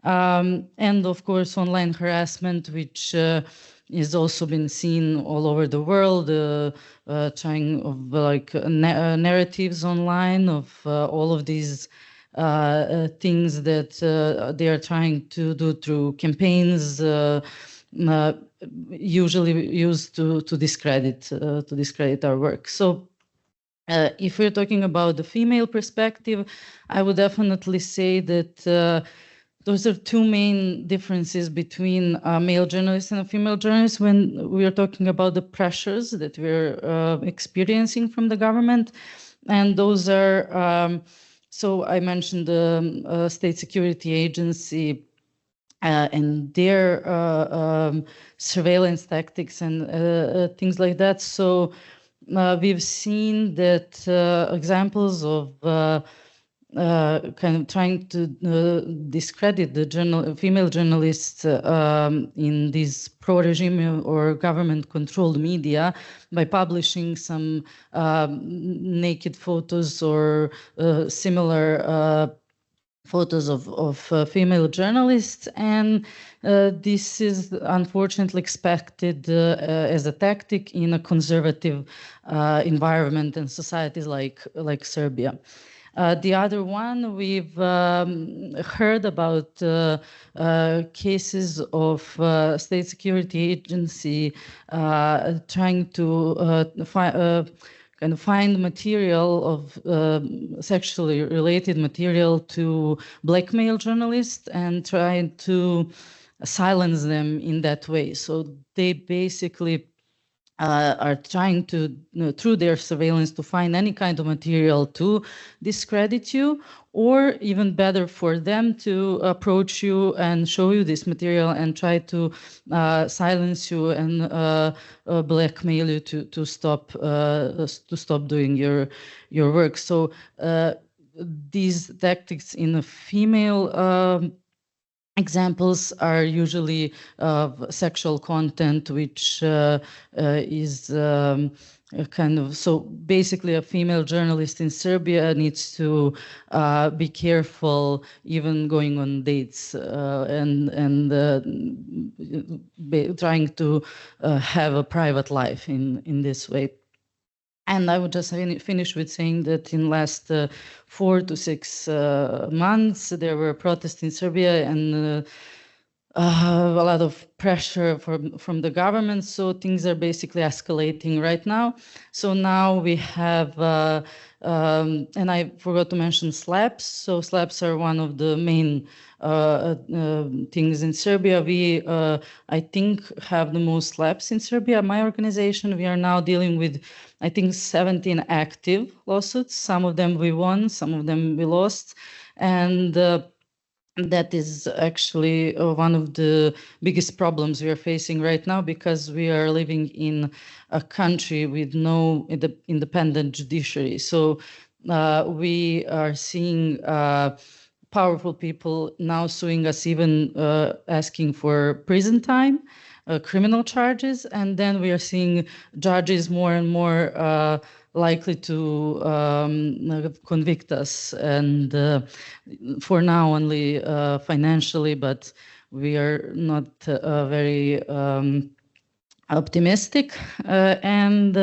And of course, online harassment, which is also been seen all over the world, trying of like narratives online of all of these things that they are trying to do through campaigns, usually used to discredit our work. So if we're talking about the female perspective, I would definitely say that those are two main differences between male journalists and female journalists when we are talking about the pressures that we're experiencing from the government. And those are, so I mentioned the State Security Agency and their surveillance tactics and things like that. So we've seen that examples of kind of trying to discredit the female journalists in these pro-regime or government-controlled media by publishing some naked photos or similar photos of female journalists, and this is unfortunately expected as a tactic in a conservative environment and societies like Serbia. The other one, we've heard about cases of state security agency trying to find material of sexually related material to blackmail journalists and try to silence them in that way. So they basically are trying to, through their surveillance, to find any kind of material to discredit you, or even better for them to approach you and show you this material and try to silence you and blackmail you to stop doing your work. So these tactics in a female examples are usually of sexual content, which is kind of, so basically a female journalist in Serbia needs to be careful even going on dates and trying to have a private life in this way. And I would just finish with saying that in last 4 to 6 months, there were protests in Serbia and a lot of pressure from the government. So things are basically escalating right now. So now we have, and I forgot to mention SLAPs. So SLAPs are one of the main things in Serbia. We, I think, have the most SLAPs in Serbia. My organization, we are now dealing with, I think, 17 active lawsuits. Some of them we won, some of them we lost. And that is actually one of the biggest problems we are facing right now, because we are living in a country with no independent judiciary. So we are seeing powerful people now suing us, even asking for prison time, criminal charges, and then we are seeing judges more and more likely to convict us, and for now only financially, but we are not very optimistic, and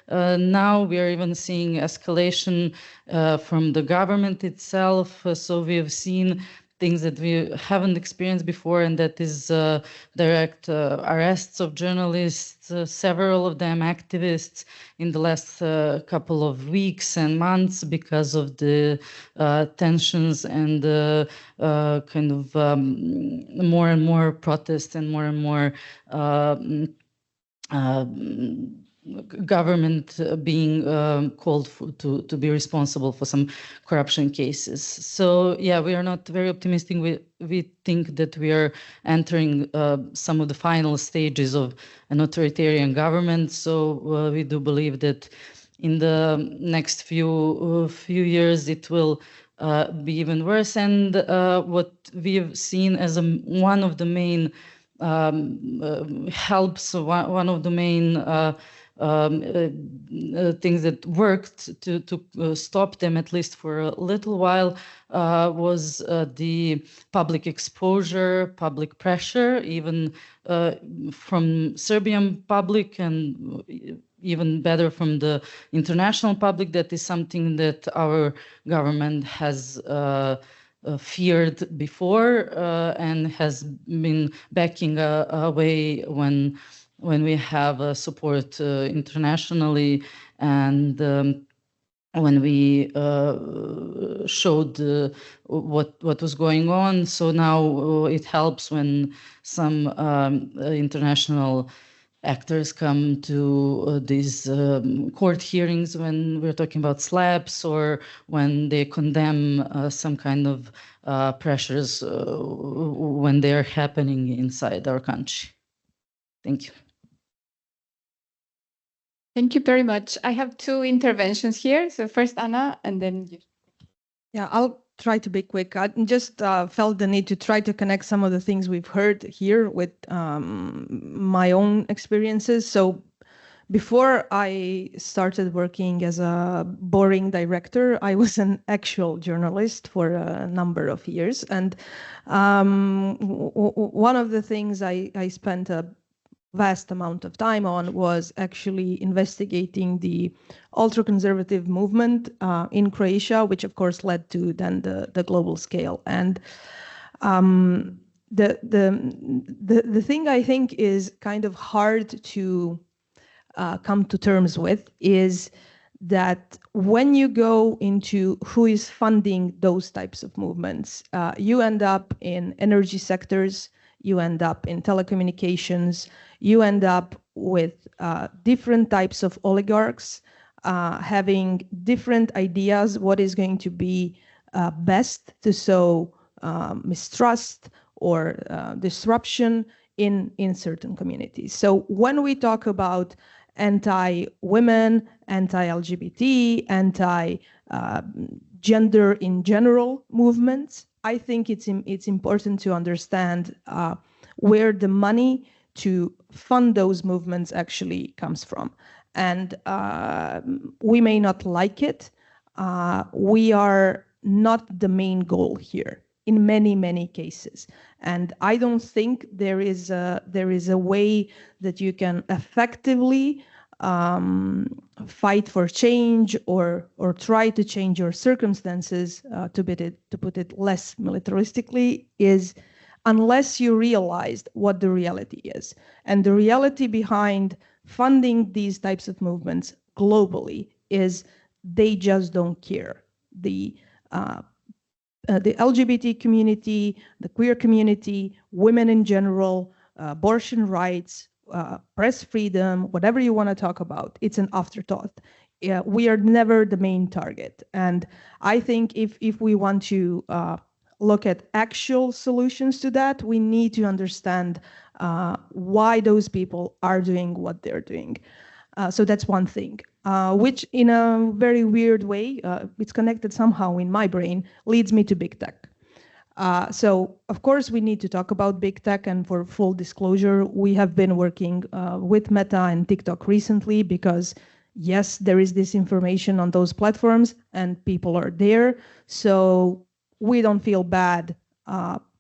now we are even seeing escalation from the government itself. So we have seen things that we haven't experienced before, and that is direct arrests of journalists, several of them activists, in the last couple of weeks and months because of the tensions and kind of more and more protests and more government being called to be responsible for some corruption cases. So yeah, we are not very optimistic. We think that we are entering some of the final stages of an authoritarian government. So we do believe that in the next few years it will be even worse. And what we've seen as one of the main helps, one of the main things that worked to stop them, at least for a little while, was the public exposure, public pressure, even from Serbian public, and even better from the international public. That is something that our government has feared before and has been backing away when we have support internationally, and when we showed what was going on. So now it helps when some international actors come to these court hearings when we're talking about slaps, or when they condemn some kind of pressures when they're happening inside our country. Thank you. Thank you very much. I have two interventions here. So first Anna, and then you. Yeah, I'll try to be quick. I just felt the need to try to connect some of the things we've heard here with my own experiences. So before I started working as a boring director, I was an actual journalist for a number of years. And one of the things I spent a vast amount of time on was actually investigating the ultra-conservative movement in Croatia, which of course led to then the global scale. And the thing I think is kind of hard to come to terms with is that when you go into who is funding those types of movements, you end up in energy sectors, you end up in telecommunications, you end up with different types of oligarchs having different ideas what is going to be best to sow mistrust or disruption in certain communities. So when we talk about anti-women, anti-LGBT, anti-gender in general movements, I think it's important to understand where the money to fund those movements actually comes from. And we may not like it. We are not the main goal here in many, many cases. And I don't think there is a way that you can effectively fight for change or try to change your circumstances, to put it less militaristically, is unless you realized what the reality is. And the reality behind funding these types of movements globally is they just don't care. The LGBT community, the queer community, women in general, abortion rights, press freedom, whatever you want to talk about, it's an afterthought. We are never the main target. And I think if we want to look at actual solutions to that, we need to understand why those people are doing what they're doing. So that's one thing, which in a very weird way, it's connected somehow in my brain, leads me to big tech. So of course we need to talk about big tech, and for full disclosure, we have been working with Meta and TikTok recently because yes, there is this information on those platforms and people are there. So we don't feel bad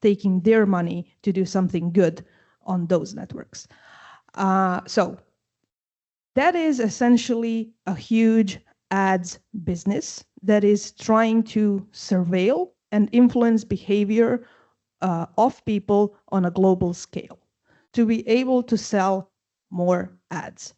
taking their money to do something good on those networks. So that is essentially a huge ads business that is trying to surveil and influence behavior of people on a global scale to be able to sell more ads.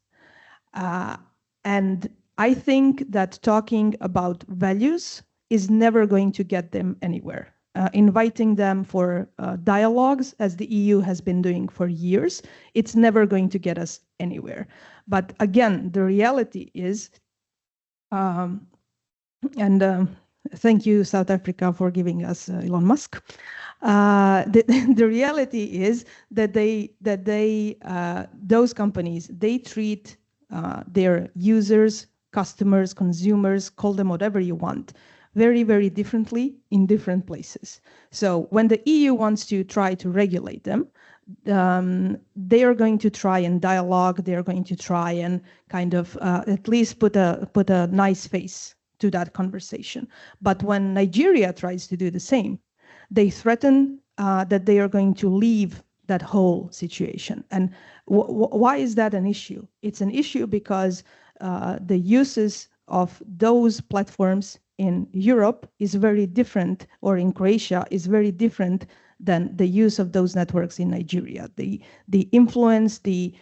And I think that talking about values is never going to get them anywhere. Inviting them for dialogues, as the EU has been doing for years, it's never going to get us anywhere. But again, the reality is, thank you, South Africa, for giving us Elon Musk. The reality is that those companies, they treat their users, customers, consumers, call them whatever you want, very, very differently in different places. So when the EU wants to try to regulate them, they are going to try and dialogue. They are going to try and kind of at least put a nice face to that conversation. But when Nigeria tries to do the same, they threaten that they are going to leave that whole situation. And why is that an issue? It's an issue because the uses of those platforms in Europe is very different, or in Croatia is very different than the use of those networks in Nigeria. The influence, the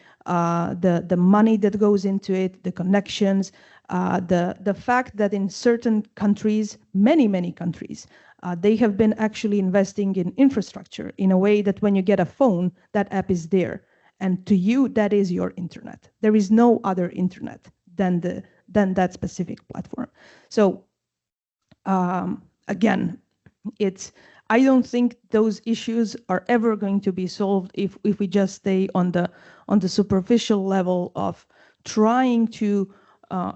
money that goes into it, the connections, the fact that in certain countries, many countries, they have been actually investing in infrastructure in a way that when you get a phone, that app is there. And to you, that is your internet. There is no other internet than that specific platform. So again, I don't think those issues are ever going to be solved if we just stay on the superficial level of trying to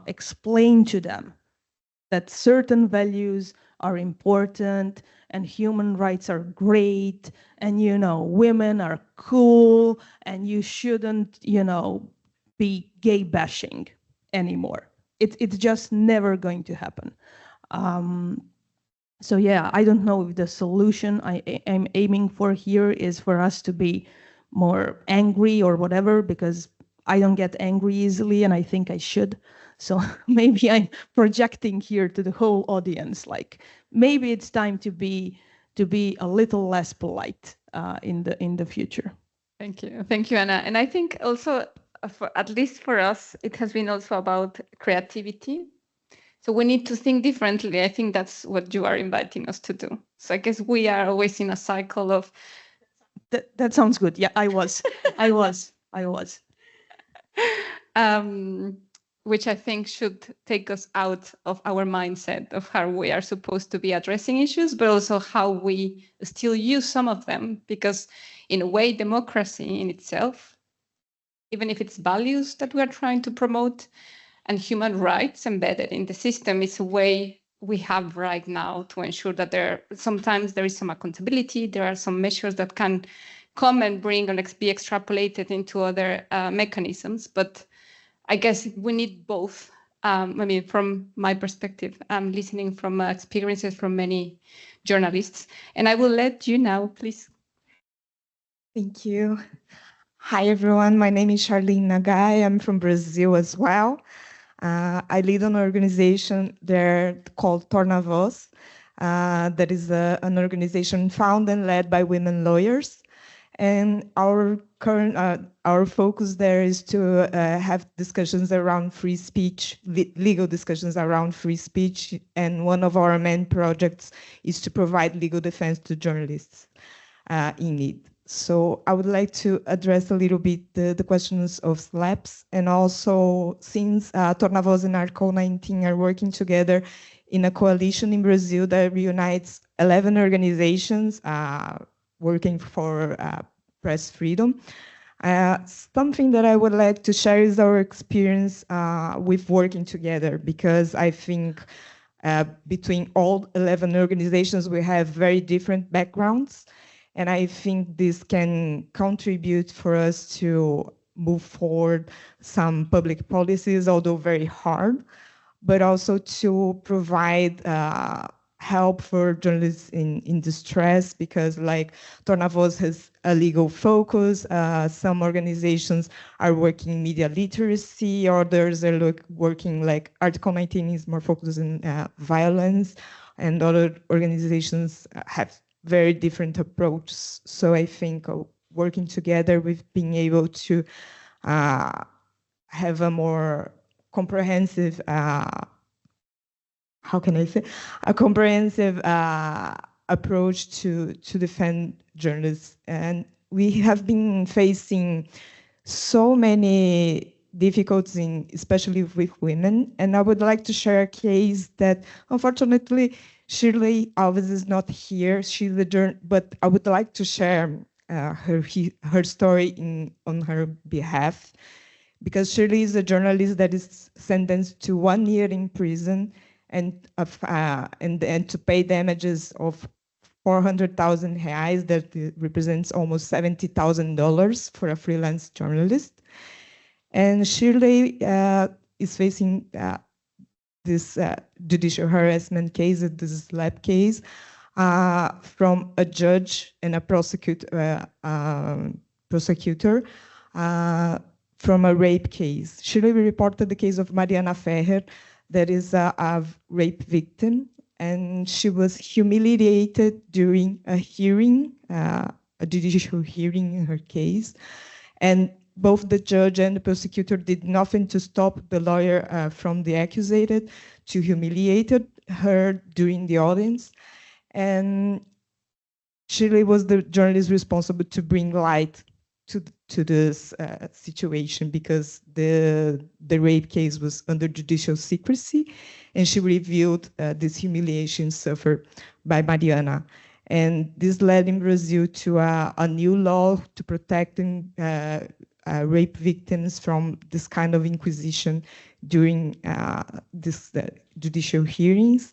explain to them that certain values are important and human rights are great and, you know, women are cool and you shouldn't, you know, be gay bashing anymore. It's just never going to happen. So yeah, I don't know if the solution I'm aiming for here is for us to be more angry or whatever, because I don't get angry easily and I think I should. So maybe I'm projecting here to the whole audience, like maybe it's time to be a little less polite in the future. Thank you, Anna. And I think also, at least for us, it has been also about creativity. So we need to think differently. I think that's what you are inviting us to do. So I guess we are always in a cycle of. That sounds good. Yeah, I was. Which I think should take us out of our mindset of how we are supposed to be addressing issues, but also how we still use some of them. Because in a way, democracy in itself, even if it's values that we are trying to promote, and human rights embedded in the system, is a way we have right now to ensure that sometimes there is some accountability, there are some measures that can come and bring and be extrapolated into other mechanisms. But I guess we need both. I mean, from my perspective, I'm listening from experiences from many journalists. And I will let you now, please. Thank you. Hi, everyone. My name is Charlene Nagai. I'm from Brazil as well. I lead an organization there called Torna-Voz. That is an organization founded and led by women lawyers. And our focus there is to have discussions around free speech, legal discussions around free speech. And one of our main projects is to provide legal defense to journalists in need. So I would like to address a little bit the questions of SLAPs, and also since Torna-Voz and Article 19 are working together in a coalition in Brazil that reunites 11 organizations working for press freedom. Something that I would like to share is our experience with working together, because I think between all 11 organizations, we have very different backgrounds. And I think this can contribute for us to move forward some public policies, although very hard, but also to provide help for journalists in distress, because like Tornavoz has a legal focus. Some organizations are working media literacy, others are working like Article 19 is more focused on violence, and other organizations have very different approaches. So I think working together, we've been able to have a more comprehensive how can I say, a comprehensive approach to defend journalists. And we have been facing so many difficulties, especially with women. And I would like to share a case that, unfortunately, Shirley Alves is not here. She's a but I would like to share her story on her behalf, because Shirley is a journalist that is sentenced to 1 year in prison and to pay damages of 400,000 reais, that represents almost $70,000 for a freelance journalist. And Shirley is facing this judicial harassment case, this SLAP case, from a judge and a prosecutor from a rape case. Shirley reported the case of Mariana Ferrer, that is a rape victim, and she was humiliated during a hearing, a judicial hearing in her case. And both the judge and the prosecutor did nothing to stop the lawyer from the accused, to humiliate her during the audience. And Shirley was the journalist responsible to bring light to this situation, because the rape case was under judicial secrecy, and she revealed this humiliation suffered by Mariana. And this led in Brazil to a new law to protect rape victims from this kind of inquisition during this judicial hearings.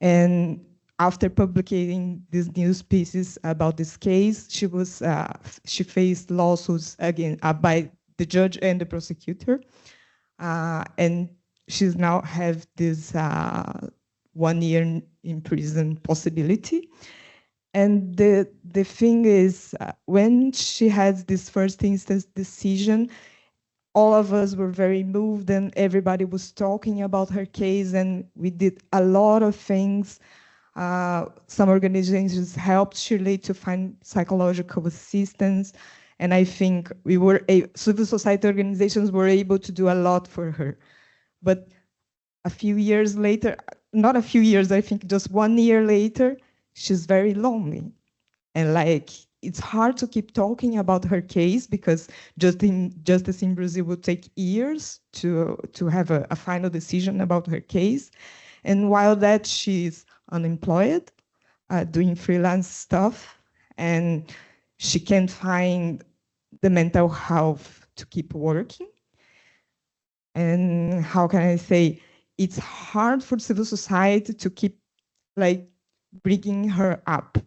And after publishing these news pieces about this case, she faced lawsuits again by the judge and the prosecutor, and she's now have this 1 year in prison possibility. And the thing is, when she had this first instance decision, all of us were very moved, and everybody was talking about her case, and we did a lot of things. Some organizations helped Shirley to find psychological assistance, and I think civil society organizations were able to do a lot for her. But a few years later, not a few years, I think just 1 year later, she's very lonely. And like, it's hard to keep talking about her case, because justice in Brazil will take years to have a final decision about her case. And while that, she's unemployed, doing freelance stuff, and she can't find the mental health to keep working. And how can I say, it's hard for civil society to keep like bringing her up.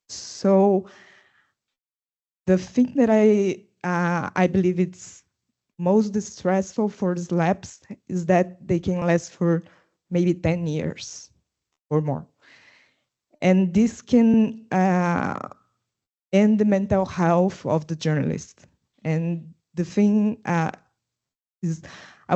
So the thing that I believe it's most distressful for SLAPs is that they can last for maybe 10 years or more. And this can end the mental health of the journalist. And the thing is,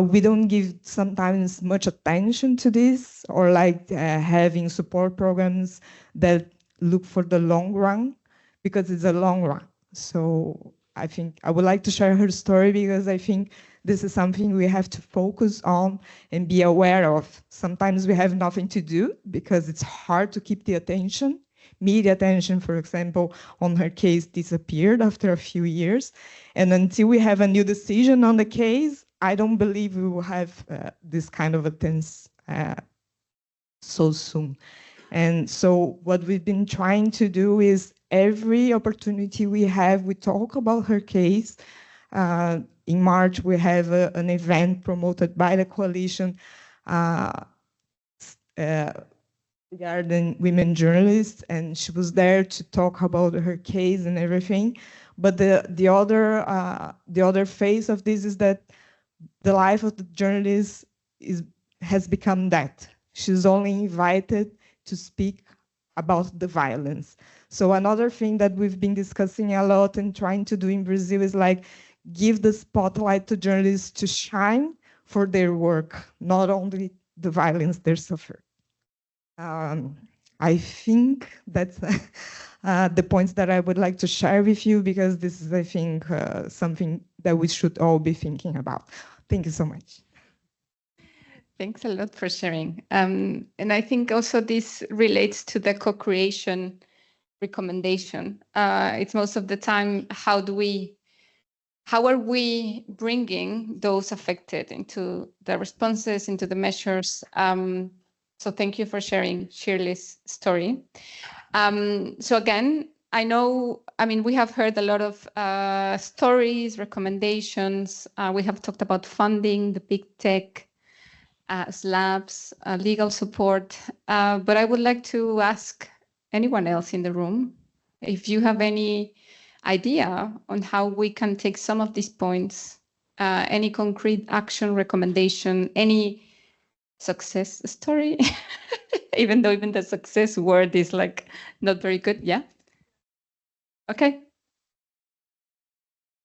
we don't give sometimes much attention to this, or like having support programs that look for the long run, because it's a long run. So I think I would like to share her story, because I think this is something we have to focus on and be aware of. Sometimes we have nothing to do because it's hard to keep the attention. Media attention, for example, on her case disappeared after a few years. And until we have a new decision on the case, I don't believe we will have this kind of attention so soon. And so what we've been trying to do is every opportunity we have, we talk about her case. In March, we have an event promoted by the coalition regarding women journalists, and she was there to talk about her case and everything. But the other phase of this is that the life of the journalist has become that. She's only invited to speak about the violence. So another thing that we've been discussing a lot and trying to do in Brazil is like give the spotlight to journalists to shine for their work, not only the violence they suffer. I think that's the points that I would like to share with you, because this is, I think, something that we should all be thinking about. Thank you so much. Thanks a lot for sharing. And I think also this relates to the co-creation recommendation. It's most of the time, how are we bringing those affected into the responses, into the measures? So thank you for sharing Shirley's story. So again, we have heard a lot of stories, recommendations. We have talked about funding, the big tech, slabs, legal support. But I would like to ask anyone else in the room if you have any idea on how we can take some of these points, any concrete action recommendation, any success story, even though even the success word is like not very good. Yeah. Okay.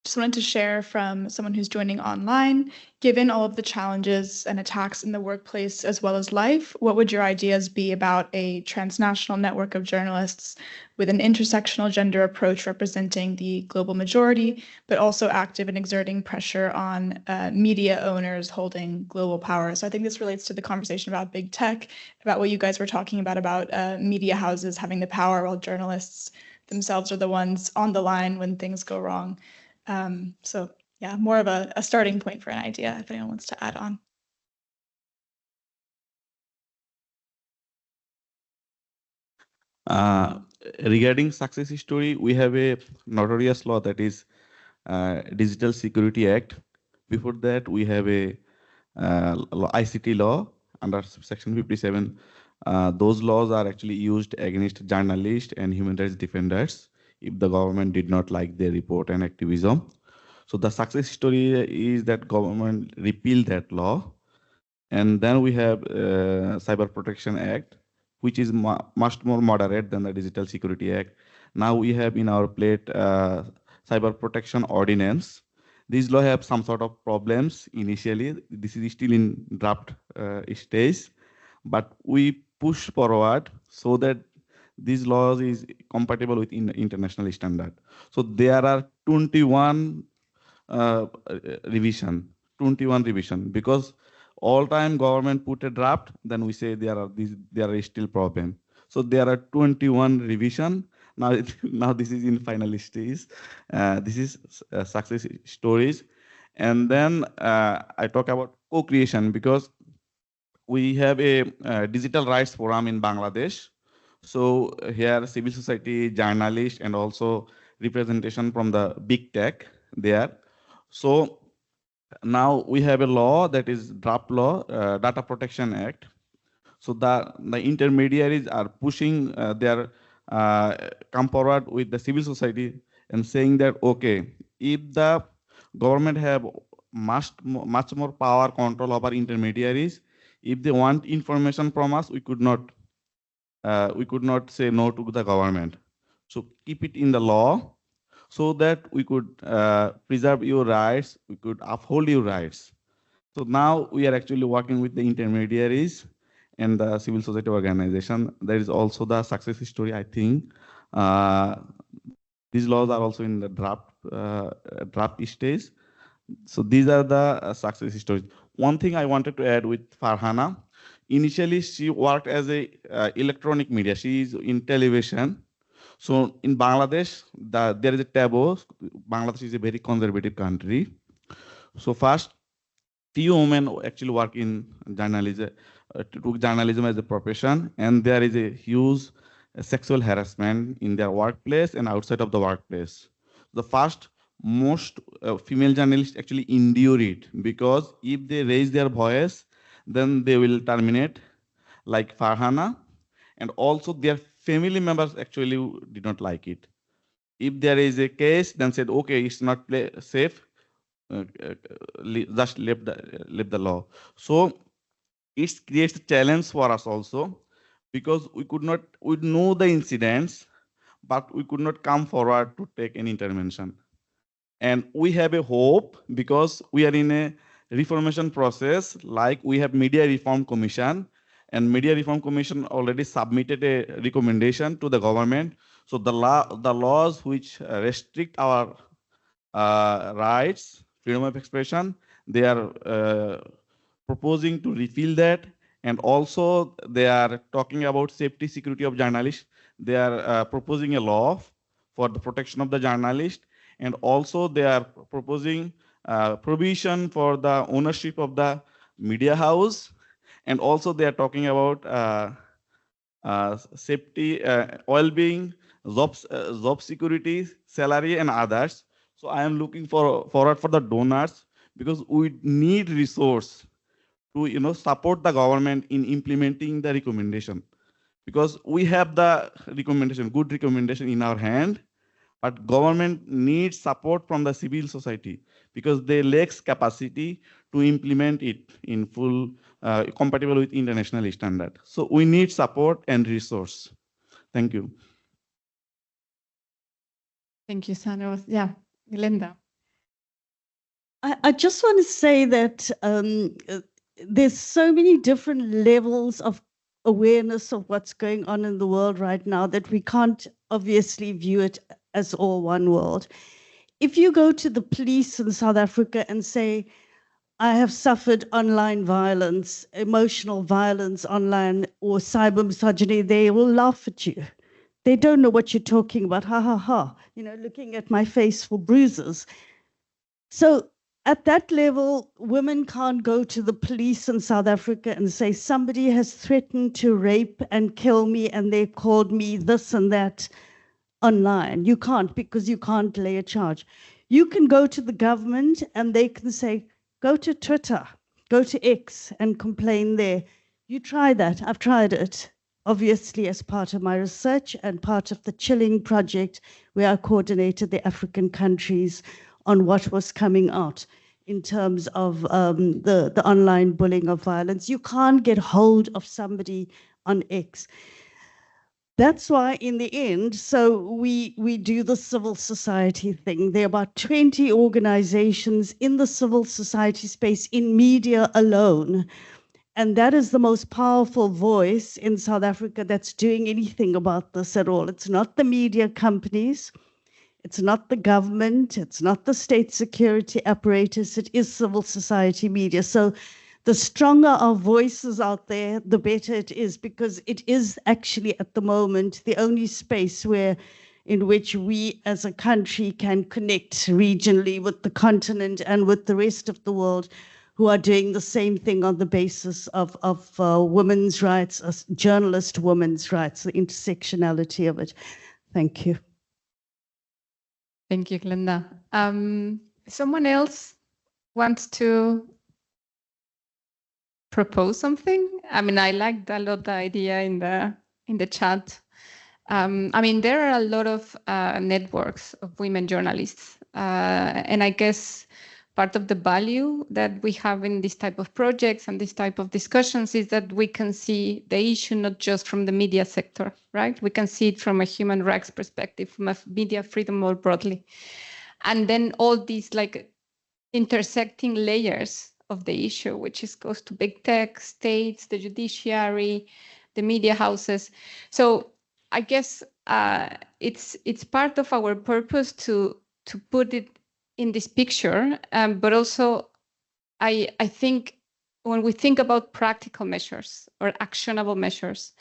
Just wanted to share from someone who's joining online, given all of the challenges and attacks in the workplace as well as life, what would your ideas be about a transnational network of journalists with an intersectional gender approach representing the global majority, but also active in exerting pressure on media owners holding global power? So I think this relates to the conversation about big tech, about what you guys were talking about media houses having the power while journalists themselves are the ones on the line when things go wrong. So yeah, more of a starting point for an idea if anyone wants to add on. Regarding success story, we have a notorious law that is Digital Security Act. Before that, we have a ICT law under Section 57. Those laws are actually used against journalists and human rights defenders if the government did not like their report and activism. So the success story is that government repealed that law. And then we have Cyber Protection Act, which is much more moderate than the Digital Security Act. Now we have in our plate Cyber Protection Ordinance. These law have some sort of problems initially. This is still in draft stage, but we push forward so that these laws is compatible with international standard. So there are 21 revision, because all time government put a draft, then we say there are still problem. So there are 21 revision. Now, now this is in final stage. This is success stories. And then I talk about co-creation, because we have a digital rights forum in Bangladesh. So here civil society, journalists, and also representation from the big tech there. So now we have a law that is draft law, Data Protection Act. So the intermediaries are pushing their come forward with the civil society and saying that, okay, if the government have much more power control over intermediaries, if they want information from us, we could not say no to the government. So keep it in the law so that we could preserve your rights, we could uphold your rights. So now we are actually working with the intermediaries and the civil society organization. There is also the success story, I think. These laws are also in the draft stage. So these are the success stories. One thing I wanted to add with Farhana, initially she worked as a electronic media. She is in television. So in Bangladesh, there is a taboo. Bangladesh is a very conservative country. So first, few women actually work in journalism, took journalism as a profession, and there is a huge sexual harassment in their workplace and outside of the workplace. The first, most female journalists actually endure it, because if they raise their voice, then they will terminate, like Farhana, and also their family members actually did not like it. If there is a case, then said, okay, it's not safe, just leave the law. So it creates a challenge for us also, because we know the incidents, but we could not come forward to take any intervention. And we have a hope because we are in a reformation process, like we have Media Reform Commission, and Media Reform Commission already submitted a recommendation to the government. So the laws which restrict our rights, freedom of expression, they are proposing to repeal that. And also they are talking about safety, security of journalists. They are proposing a law for the protection of the journalist. And also they are proposing provision for the ownership of the media house. And also they are talking about safety, well-being, job security, salary, and others. So I am looking forward for the donors, because we need resource to support the government in implementing the recommendation, because we have the recommendation, good recommendation in our hand, but government needs support from the civil society because they lacks capacity to implement it in full compatible with international standard. So we need support and resource. Thank you. Thank you, Sanos. Yeah, Glenda. I just want to say that there's so many different levels of awareness of what's going on in the world right now that we can't obviously view it as all one world. If you go to the police in South Africa and say, I have suffered online violence, emotional violence online, or cyber misogyny, they will laugh at you. They don't know what you're talking about. Ha ha ha. Looking at my face for bruises. So at that level, women can't go to the police in South Africa and say, somebody has threatened to rape and kill me, and they called me this and that online. You can't, because you can't lay a charge. You can go to the government and they can say, go to Twitter, go to X and complain there. You try that. I've tried it, obviously, as part of my research and part of the Chilling Project, where I coordinated the African countries on what was coming out in terms of the online bullying of violence. You can't get hold of somebody on X. That's why in the end, so we do the civil society thing. There are about 20 organizations in the civil society space in media alone. And that is the most powerful voice in South Africa that's doing anything about this at all. It's not the media companies. It's not the government. It's not the state security apparatus. It is civil society media. So the stronger our voices out there, the better it is, because it is actually at the moment the only space in which we as a country can connect regionally with the continent and with the rest of the world who are doing the same thing on the basis of women's rights, journalist women's rights, the intersectionality of it. Thank you. Thank you, Glenda. Someone else wants to propose something? I mean, I liked a lot the idea in the chat. I mean, there are a lot of networks of women journalists, and I guess part of the value that we have in this type of projects and this type of discussions is that we can see the issue not just from the media sector, right? We can see it from a human rights perspective, from a media freedom more broadly, and then all these like intersecting layers of the issue, which goes to big tech, states, the judiciary, the media houses. So I guess it's part of our purpose to put it in this picture, but also I think when we think about practical measures or actionable measures,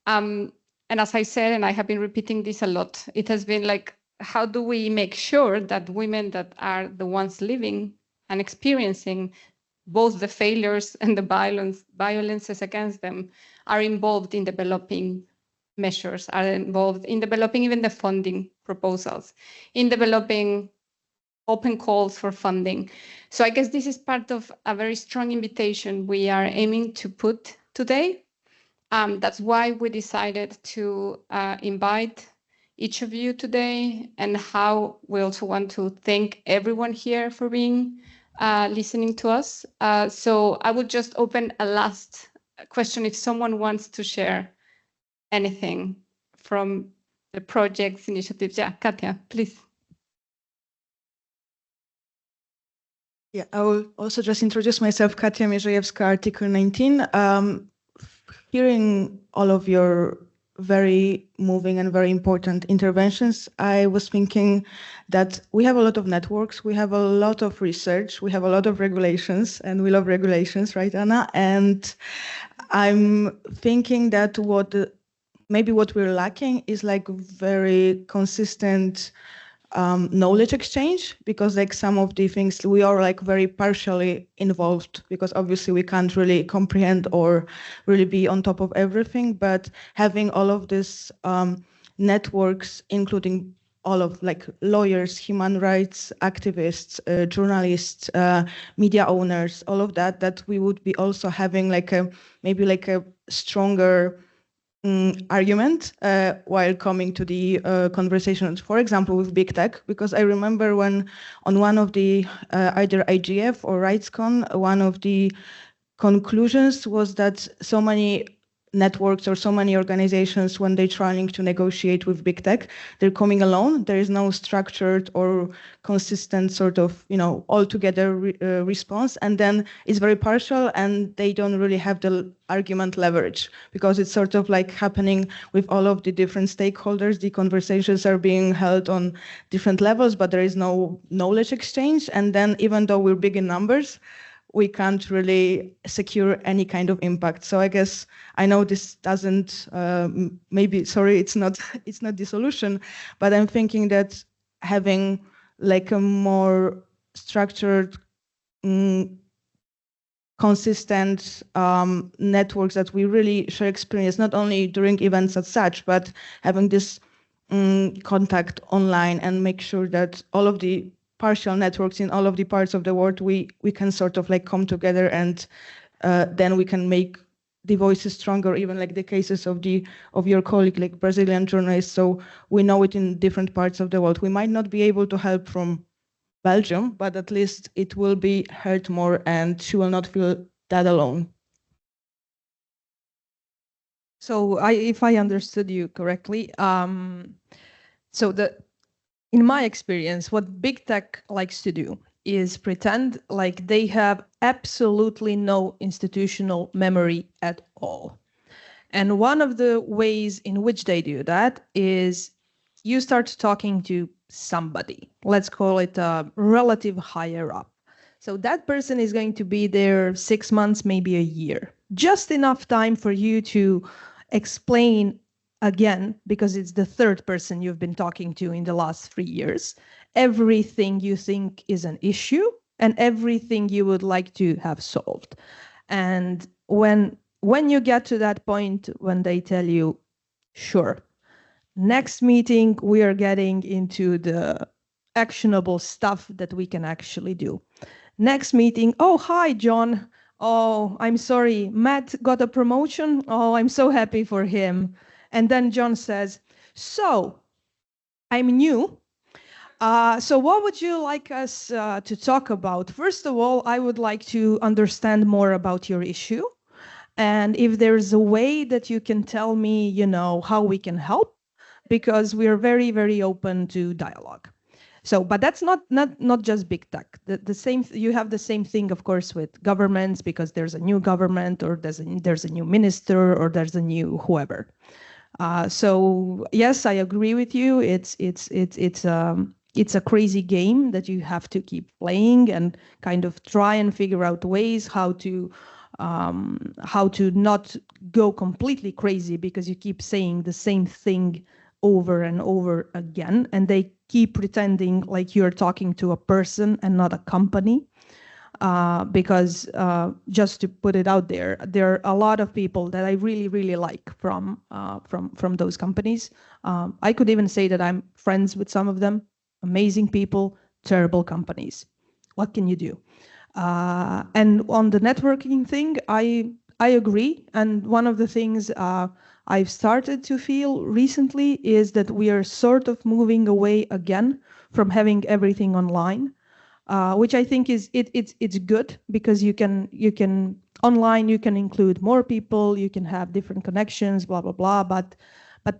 and as I said, and I have been repeating this a lot, it has been like, how do we make sure that women that are the ones living and experiencing both the failures and the violences against them are involved in developing measures, are involved in developing even the funding proposals, in developing open calls for funding. So I guess this is part of a very strong invitation we are aiming to put today. That's why we decided to invite each of you today, and how we also want to thank everyone here for being listening to us. So I would just open a last question if someone wants to share anything from the projects, initiatives. Yeah, Katya, please. Yeah, I will also just introduce myself, Katya Mierzejewska, Article 19. Hearing all of your very moving and very important interventions, I was thinking that we have a lot of networks, we have a lot of research, we have a lot of regulations, and we love regulations, right, Anna? And I'm thinking that maybe what we're lacking is like very consistent knowledge exchange, because like some of the things we are like very partially involved, because obviously we can't really comprehend or really be on top of everything, but having all of these networks, including all of like lawyers, human rights activists, journalists, media owners, all of that we would be also having like maybe like a stronger argument while coming to the conversations, for example, with big tech, because I remember when on one of the either IGF or RightsCon, one of the conclusions was that so many networks or so many organizations, when they're trying to negotiate with big tech, they're coming alone. There is no structured or consistent sort of, altogether response. And then it's very partial and they don't really have the argument leverage, because it's sort of like happening with all of the different stakeholders. The conversations are being held on different levels, but there is no knowledge exchange. And then even though we're big in numbers, we can't really secure any kind of impact. So I guess I know this doesn't, it's not the solution, but I'm thinking that having like a more structured, consistent networks that we really share experience, not only during events as such, but having this contact online and make sure that all of the partial networks in all of the parts of the world, we can sort of like come together, and then we can make the voices stronger, even like the cases of your colleague, like Brazilian journalists. So we know it in different parts of the world. We might not be able to help from Belgium, but at least it will be heard more and she will not feel that alone. So if I understood you correctly, in my experience, what big tech likes to do is pretend like they have absolutely no institutional memory at all. And one of the ways in which they do that is you start talking to somebody, let's call it a relative higher up. So that person is going to be there 6 months, maybe a year, just enough time for you to explain again, because it's the third person you've been talking to in the last 3 years, everything you think is an issue and everything you would like to have solved. And when you get to that point, when they tell you, sure, next meeting, we are getting into the actionable stuff that we can actually do. Next meeting, oh, hi, John. Oh, I'm sorry, Matt got a promotion. Oh, I'm so happy for him. And then John says, so I'm new. So what would you like us to talk about? First of all, I would like to understand more about your issue. And if there's a way that you can tell me, how we can help, because we are very, very open to dialogue. So, but that's not just big tech. You have the same thing, of course, with governments, because there's a new government, or there's a new minister, or there's a new whoever. So yes, I agree with you. It's a crazy game that you have to keep playing and kind of try and figure out ways how to not go completely crazy, because you keep saying the same thing over and over again, and they keep pretending like you're talking to a person and not a company. Because just to put it out there are a lot of people that I really, really like from those companies. I could even say that I'm friends with some of them. Amazing people, terrible companies. What can you do? And on the networking thing, I agree. And one of the things I've started to feel recently is that we are sort of moving away again from having everything online. which I think is it's good because you can online you can include more people, you can have different connections, blah blah blah. But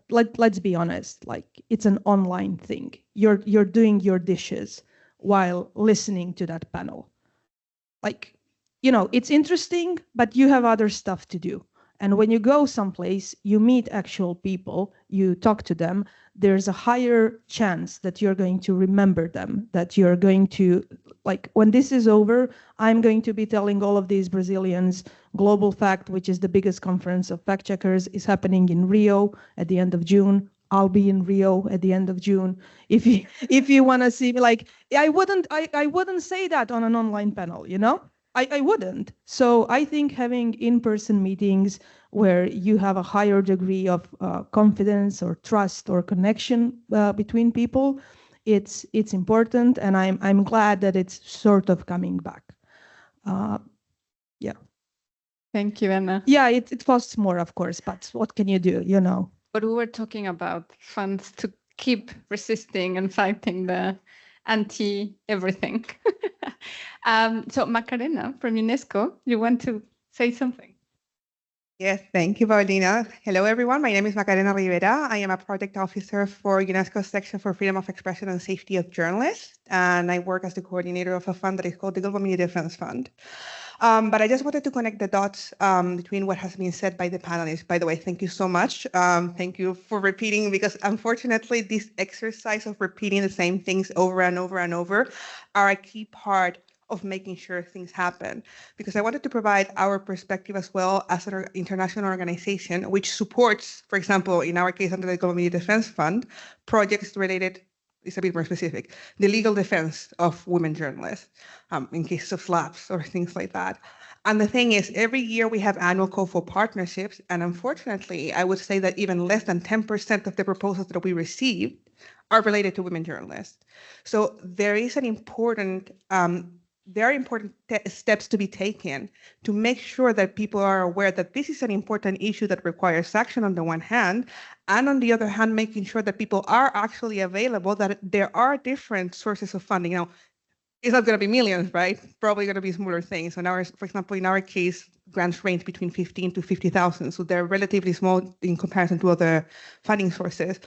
let's be honest, like it's an online thing. You're doing your dishes while listening to that panel. Like, you know, it's interesting, but you have other stuff to do. And when you go someplace, you meet actual people, you talk to them, there's a higher chance that you're going to remember them, that you're going to, like, when this is over, I'm going to be telling all of these Brazilians, Global Fact, which is the biggest conference of fact checkers, is happening in Rio at the end of June. I'll be in Rio at the end of June. If you want to see me, like, I wouldn't say that on an online panel, you know? I wouldn't. So I think having in-person meetings where you have a higher degree of confidence or trust or connection between people, it's important, and I'm glad that it's sort of coming back. Yeah. Thank you, Anna. Yeah, it costs more, of course, but what can you do, you know? But we were talking about funds to keep resisting and fighting the anti-everything. So Macarena from UNESCO, you want to say something? Yes, thank you, Paulina. Hello, everyone. My name is Macarena Rivera. I am a project officer for UNESCO's section for freedom of expression and safety of journalists, and I work as the coordinator of a fund that is called the Global Media Defense Fund. But I just wanted to connect the dots between what has been said by the panelists. By the way, thank you so much. Thank you for repeating, because unfortunately, this exercise of repeating the same things over and over and over are a key part of making sure things happen. Because I wanted to provide our perspective as well as an international organization which supports, for example, in our case under the Global Media Defense Fund, projects related, it's a bit more specific, the legal defense of women journalists in cases of slaps or things like that. And the thing is, every year we have annual call for partnerships, and unfortunately, I would say that even less than 10% of the proposals that we receive are related to women journalists. So there is an important very important steps to be taken to make sure that people are aware that this is an important issue that requires action on the one hand, and on the other hand, making sure that people are actually available, that there are different sources of funding. Now, it's not going to be millions, right? Probably going to be smaller things. So now, for example, in our case, grants range between 15 to 50,000. So they're relatively small in comparison to other funding sources.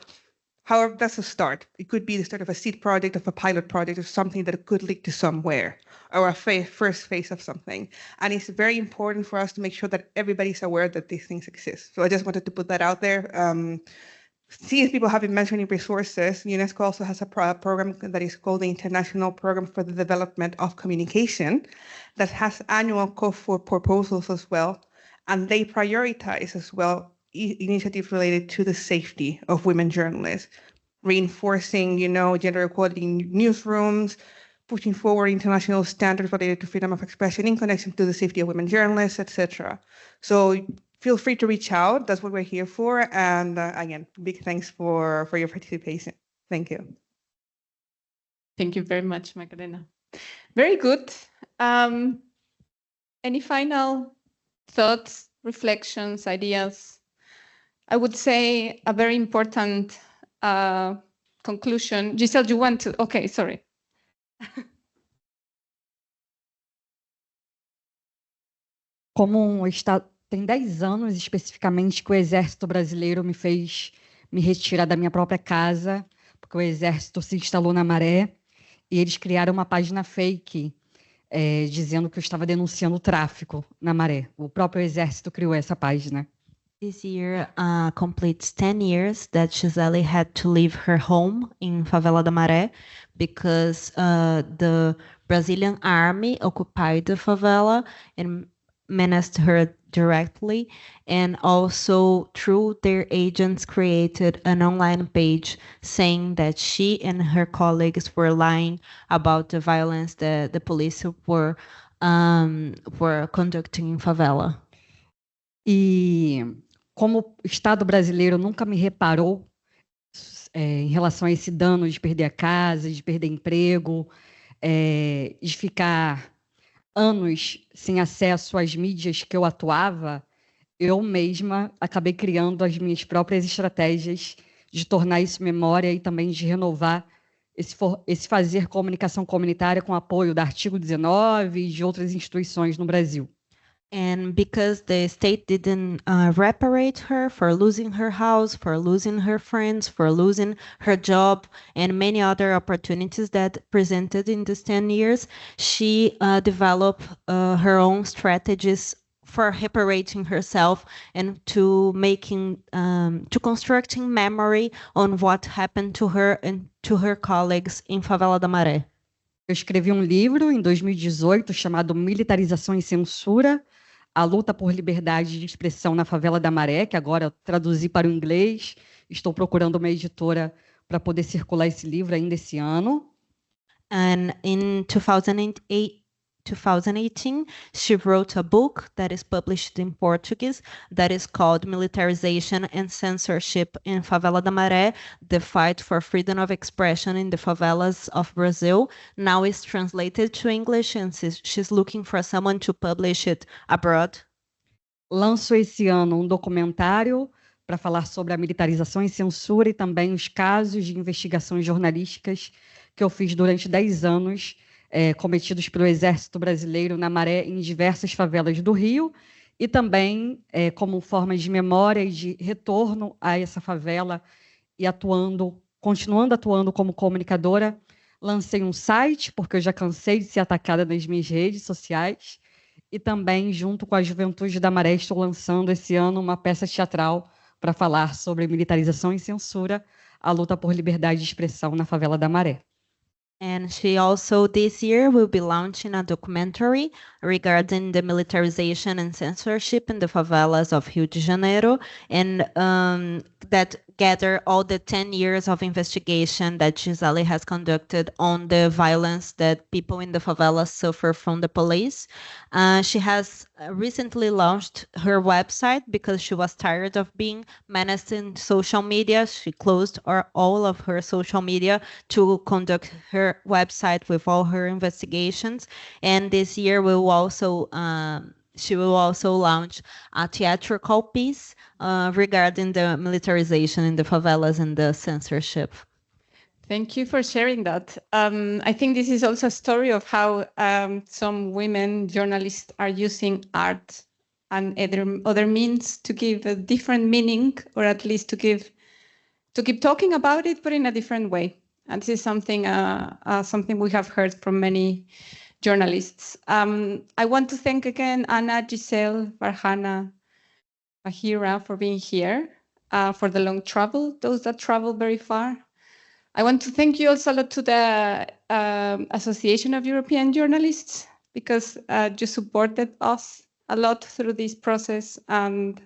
However, that's a start. It could be the start of a seed project, of a pilot project, or something that could lead to somewhere, or a first phase of something. And it's very important for us to make sure that everybody's aware that these things exist. So I just wanted to put that out there. Since people have been mentioning resources, UNESCO also has a program that is called the International Program for the Development of Communication that has annual call for proposals as well. And they prioritize as well initiatives related to the safety of women journalists, reinforcing, gender equality in newsrooms, pushing forward international standards related to freedom of expression in connection to the safety of women journalists, etc. So feel free to reach out. That's what we're here for. And again, big thanks for your participation. Thank you. Thank you very much, Macarena. Very good. Any final thoughts, reflections, ideas? I would say a very important conclusion. Giselle, you want to? Okay, sorry. Como Estado, tem 10 anos especificamente que o Exército Brasileiro me fez me retirar da minha própria casa, porque o Exército se instalou na Maré e eles criaram uma página fake dizendo que eu estava denunciando o tráfico na Maré. O próprio Exército criou essa página. This year completes 10 years that Gisele had to leave her home in Favela da Maré because the Brazilian army occupied the favela and menaced her directly, and also through their agents created an online page saying that she and her colleagues were lying about the violence that the police were conducting in favela. E como o Estado brasileiro nunca me reparou em relação a esse dano de perder a casa, de perder emprego, de ficar anos sem acesso às mídias que eu atuava, eu mesma acabei criando as minhas próprias estratégias de tornar isso memória e também de renovar esse fazer comunicação comunitária com apoio do artigo 19 e de outras instituições no Brasil. And because the state didn't reparate her for losing her house, for losing her friends, for losing her job, and many other opportunities that presented in these 10 years, she developed her own strategies for reparating herself and to constructing memory on what happened to her and to her colleagues in Favela da Maré. Eu escrevi um livro em 2018 chamado Militarização e Censura, a luta por liberdade de expressão na Favela da Maré, que agora eu traduzi para o inglês. Estou procurando uma editora para poder circular esse livro ainda esse ano. And in 2018, she wrote a book that is published in Portuguese that is called Militarization and Censorship in Favela da Maré, The Fight for Freedom of Expression in the Favelas of Brazil. Now it's translated to English and she's looking for someone to publish it abroad. Lanço esse ano um documentário para falar sobre a militarização e censura e também os casos de investigações jornalísticas que eu fiz durante 10 anos, cometidos pelo Exército Brasileiro na Maré em diversas favelas do Rio, e também como forma de memória e de retorno a essa favela e continuando atuando como comunicadora, lancei um site, porque eu já cansei de ser atacada nas minhas redes sociais, e também, junto com a Juventude da Maré, estou lançando esse ano uma peça teatral para falar sobre militarização e censura, a luta por liberdade de expressão na Favela da Maré. And she also this year will be launching a documentary regarding the militarization and censorship in the favelas of Rio de Janeiro, and that gather all the 10 years of investigation that Gisele has conducted on the violence that people in the favelas suffer from the police. She has recently launched her website because she was tired of being menaced in social media. She closed all of her social media to conduct her website with all her investigations. And this year she will also launch a theatrical piece regarding the militarization in the favelas and the censorship. Thank you for sharing that. I think this is also a story of how some women journalists are using art and other means to give a different meaning, or at least to keep talking about it, but in a different way. And this is something we have heard from many journalists. I want to thank again Anna, Giselle, Farhana, Mahira for being here, for the long travel, those that travel very far. I want to thank you also a lot to the Association of European Journalists, because you supported us a lot through this process and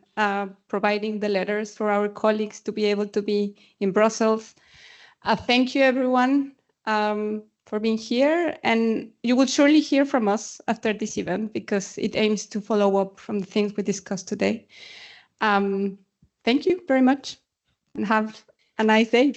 providing the letters for our colleagues to be able to be in Brussels. Thank you, everyone, for being here. And you will surely hear from us after this event, because it aims to follow up from the things we discussed today. Thank you very much, and have a nice day.